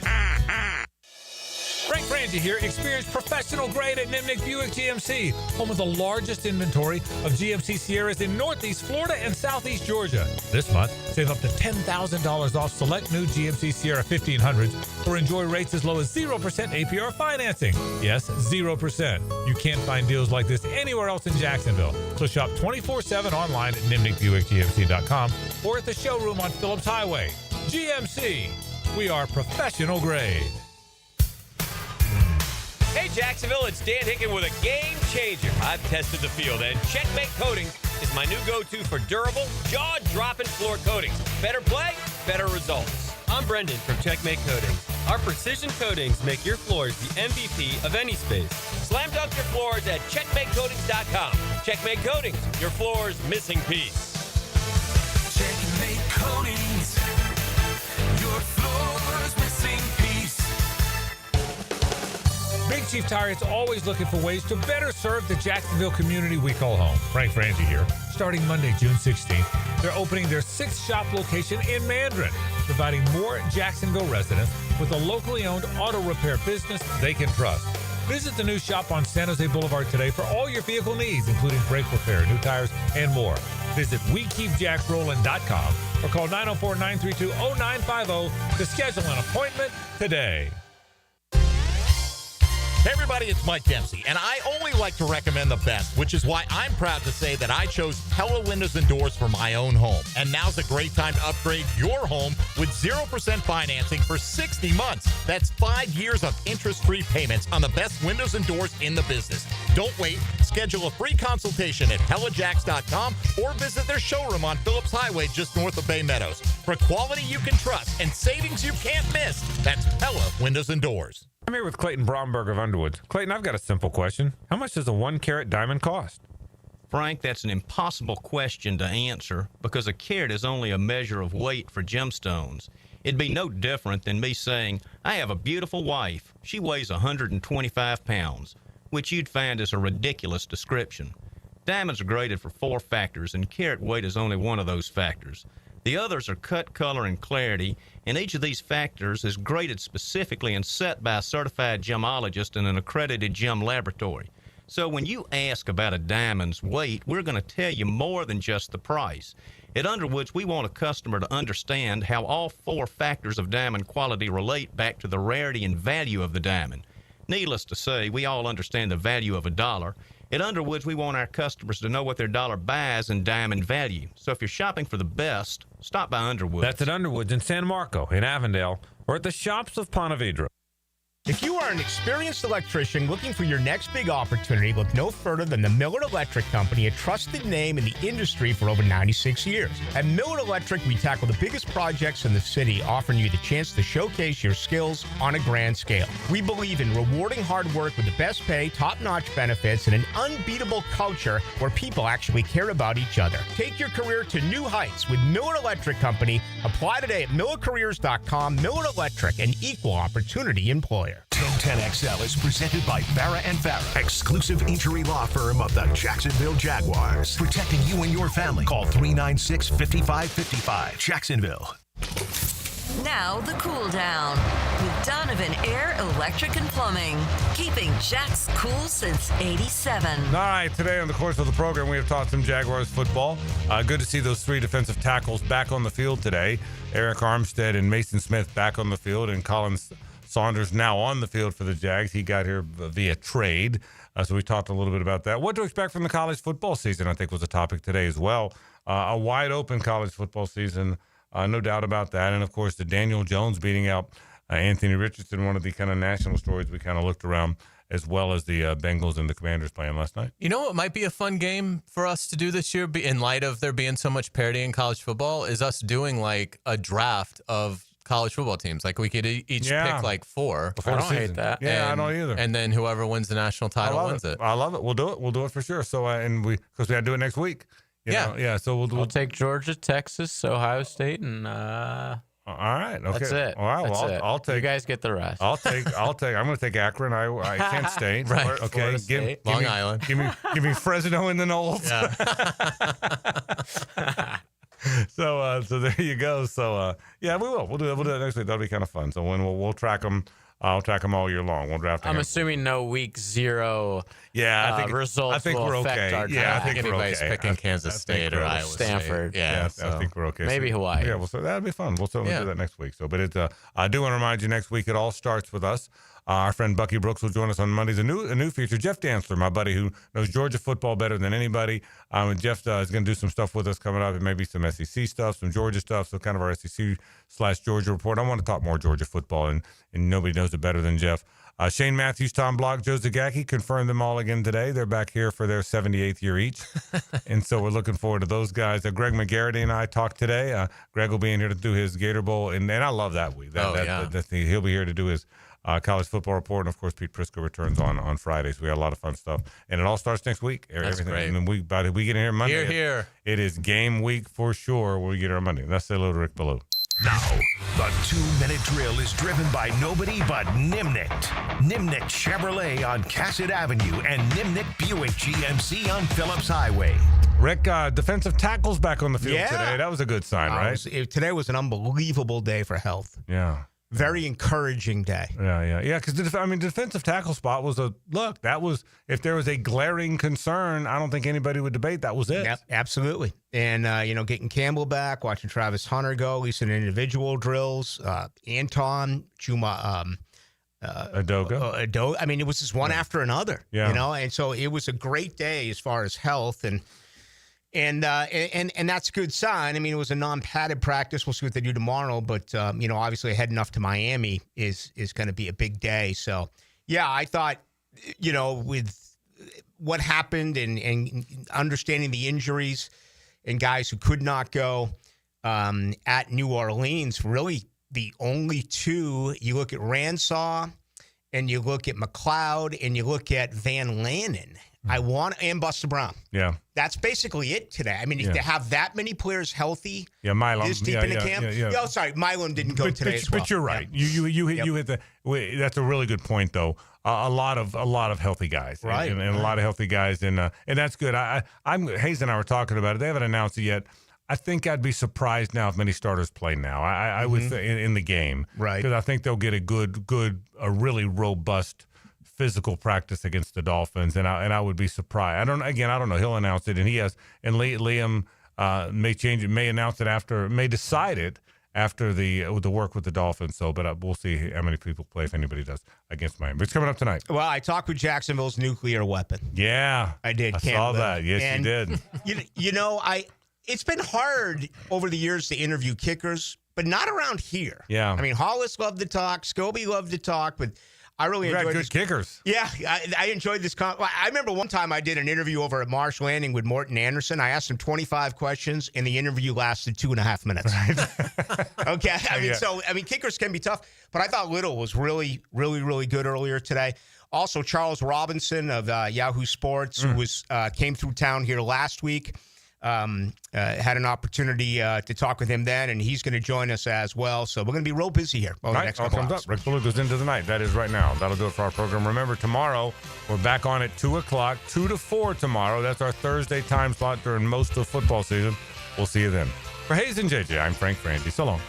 Frank Frangie here. Experience professional grade at Nimnik Buick GMC, home of the largest inventory of GMC Sierras in Northeast Florida and Southeast Georgia. This month, save up to $10,000 off select new GMC Sierra 1500s or enjoy rates as low as 0% APR financing. Yes, 0%. You can't find deals like this anywhere else in Jacksonville. So shop 24/7 online at NimnikBuickGMC.com or at the showroom on Phillips Highway. GMC, we are professional grade. Hey, Jacksonville, it's Dan Hicken with a game changer. I've tested the field, and Checkmate Coatings is my new go-to for durable, jaw-dropping floor coatings. Better play, better results. I'm Brendan from Checkmate Coatings. Our precision coatings make your floors the MVP of any space. Slam dunk your floors at checkmatecoatings.com. Checkmate Coatings, your floor's missing piece. Checkmate Coatings, your floor's missing piece. Big Chief Tire is always looking for ways to better serve the Jacksonville community we call home. Frank Frangie here. Starting Monday, June 16th, they're opening their 6th shop location in Mandarin, providing more Jacksonville residents with a locally owned auto repair business they can trust. Visit the new shop on San Jose Boulevard today for all your vehicle needs, including brake repair, new tires, and more. Visit WeKeepJacksRollin.com or call 904-932-0950 to schedule an appointment today. Hey everybody, it's Mike Dempsey, and I only like to recommend the best, which is why I'm proud to say that I chose Pella Windows and Doors for my own home. And now's a great time to upgrade your home with 0% financing for 60 months. That's 5 years of interest-free payments on the best windows and doors in the business. Don't wait. Schedule a free consultation at PellaJacks.com or visit their showroom on Phillips Highway just north of Bay Meadows. For quality you can trust and savings you can't miss, that's Pella Windows and Doors. I'm here with Clayton Bromberg of Underwoods. Clayton, I've got a simple question. How much does a 1-carat diamond cost? Frank, that's an impossible question to answer because a carat is only a measure of weight for gemstones. It'd be no different than me saying, I have a beautiful wife. She weighs 125 pounds, which you'd find is a ridiculous description. Diamonds are graded for 4 factors, and carat weight is only one of those factors. The others are cut, color, and clarity, and each of these factors is graded specifically and set by a certified gemologist in an accredited gem laboratory. So when you ask about a diamond's weight, we're going to tell you more than just the price. At Underwoods, we want a customer to understand how all 4 factors of diamond quality relate back to the rarity and value of the diamond. Needless to say, we all understand the value of a dollar. At Underwoods, we want our customers to know what their dollar buys in diamond value. So if you're shopping for the best, stop by Underwoods. That's at Underwoods in San Marco, in Avondale, or at the shops of Ponte Vedra. If you are an experienced electrician looking for your next big opportunity, look no further than the Miller Electric Company, a trusted name in the industry for over 96 years. At Miller Electric, we tackle the biggest projects in the city, offering you the chance to showcase your skills on a grand scale. We believe in rewarding hard work with the best pay, top-notch benefits, and an unbeatable culture where people actually care about each other. Take your career to new heights with Miller Electric Company. Apply today at millercareers.com. Miller Electric, an equal opportunity employer. 1010XL is presented by Farah & Farah, exclusive injury law firm of the Jacksonville Jaguars. Protecting you and your family. Call 396-5555. Jacksonville. Now the cool down with Donovan Air Electric and Plumbing, keeping Jack's cool since '87. All right, today on the course of the program, we have talked some Jaguars football. Good to see those 3 defensive tackles back on the field today. Eric Armstead and Mason Smith back on the field, and Collins Saunders now on the field for the Jags. He got here via trade. So we talked a little bit about that. What to expect from the college football season, I think, was a topic today as well. A wide open college football season, no doubt about that. And, of course, the Daniel Jones beating out Anthony Richardson, one of the kind of national stories we kind of looked around, as well as the Bengals and the Commanders playing last night. You know what might be a fun game for us to do this year, in light of there being so much parity in college football, is us doing like a draft of college football teams. Like we could each pick like 4. I don't hate that. Yeah, I don't either. And then whoever wins the national title wins it. I love it. We'll do it. We'll do it for sure. So, because we got to do it next week. You know? So we'll take Georgia, Texas, Ohio State, and all right. Okay. That's it. All right. Well, I'll take. You guys get the rest. I'll take. I'm going to take Akron. I Kent State. Right. Okay. Give Long me, Island. Give me Fresno in the Knolls. Yeah. So there you go. So we will. We'll do that next week. That'll be kind of fun. So when we'll track them. I'll track them all year long. We'll draft them. I'm assuming no week 0. Yeah, I think results. I think will we're affect okay. our Yeah, I think anybody's we're okay. picking Kansas State or Iowa Stanford. State. Yeah, I think we're okay. Maybe Hawaii. Yeah, well, so that'll be fun. We'll certainly do that next week. So, but I do want to remind you, next week it all starts with us. Our friend Bucky Brooks will join us on Mondays. A new feature. Jeff Dantzler, my buddy who knows Georgia football better than anybody. Jeff is going to do some stuff with us coming up, and maybe some SEC stuff, some Georgia stuff. So kind of our SEC/Georgia report. I want to talk more Georgia football, and nobody knows it better than Jeff. Shane Matthews, Tom Block, Joe Zagacki confirmed them all again today. They're back here for their 78th year each. And so we're looking forward to those guys. Greg McGarity and I talked today. Greg will be in here to do his Gator Bowl. And I love that week. He'll be here to do his college football report. And, of course, Pete Prisco returns on Friday. So we got a lot of fun stuff. And it all starts next week. That's great. And then we get in here Monday. Here. It is game week for sure when we get here Monday. That's the little Rick Ballou. Now, the 2-minute drill is driven by nobody but Nimnicht. Nimnicht Chevrolet on Cassett Avenue and Nimnicht Buick GMC on Phillips Highway. Rick, defensive tackles back on the field today. That was a good sign, right? Today was an unbelievable day for health. Yeah. Very encouraging day. Yeah. Because the defensive tackle spot was that was, if there was a glaring concern, I don't think anybody would debate that was it. Yep, absolutely. And, getting Campbell back, watching Travis Hunter go, at least in individual drills, Anton, Chuma, Adoga. I mean, it was just one after another, and so it was a great day as far as health and that's a good sign. I mean, it was a non-padded practice. We'll see what they do tomorrow, but obviously heading off to Miami is going to be a big day. So, I thought, with what happened and understanding the injuries and guys who could not go at New Orleans, really the only two. You look at Ransaw and you look at McLeod and you look at Van Lanen. and Buster Brown. Yeah. That's basically it today. I mean, if to have that many players healthy Milam, this deep in the camp. Oh, sorry, Milam didn't go today as well. But you're right. You hit the. That's a really good point, though. A lot of healthy guys, right? And a lot of healthy guys, and that's good. Hayes and I were talking about it. They haven't announced it yet. I think I'd be surprised now if many starters play now. I would in the game, right? Because I think they'll get a really robust physical practice against the Dolphins, and I would be surprised. I don't know. He'll announce it, and Liam may announce it may decide it after the work with the Dolphins. So, but we'll see how many people play, if anybody does, against Miami. It's coming up tonight. Well, I talked with Jacksonville's nuclear weapon. Yeah, I did. I saw that. Yes, and you did. It's been hard over the years to interview kickers, but not around here. Yeah. I mean, Hollis loved to talk. Scobie loved to talk, but I really enjoyed good kickers. Yeah, I enjoyed this. I remember one time I did an interview over at Marsh Landing with Morton Anderson. I asked him 25 questions, and the interview lasted 2.5 minutes. Right. Okay. I mean, kickers can be tough, but I thought Little was really, really, really good earlier today. Also, Charles Robinson of Yahoo Sports, who came through town here last week. Had an opportunity to talk with him then, and he's going to join us as well. So we're going to be real busy here over the next couple hours. Rick Ballou goes into the night. That is right now. That'll do it for our program. Remember, tomorrow we're back on at 2 o'clock, 2 to 4 tomorrow. That's our Thursday time slot during most of football season. We'll see you then. For Hayes and JJ, I'm Frank Frangie. So long.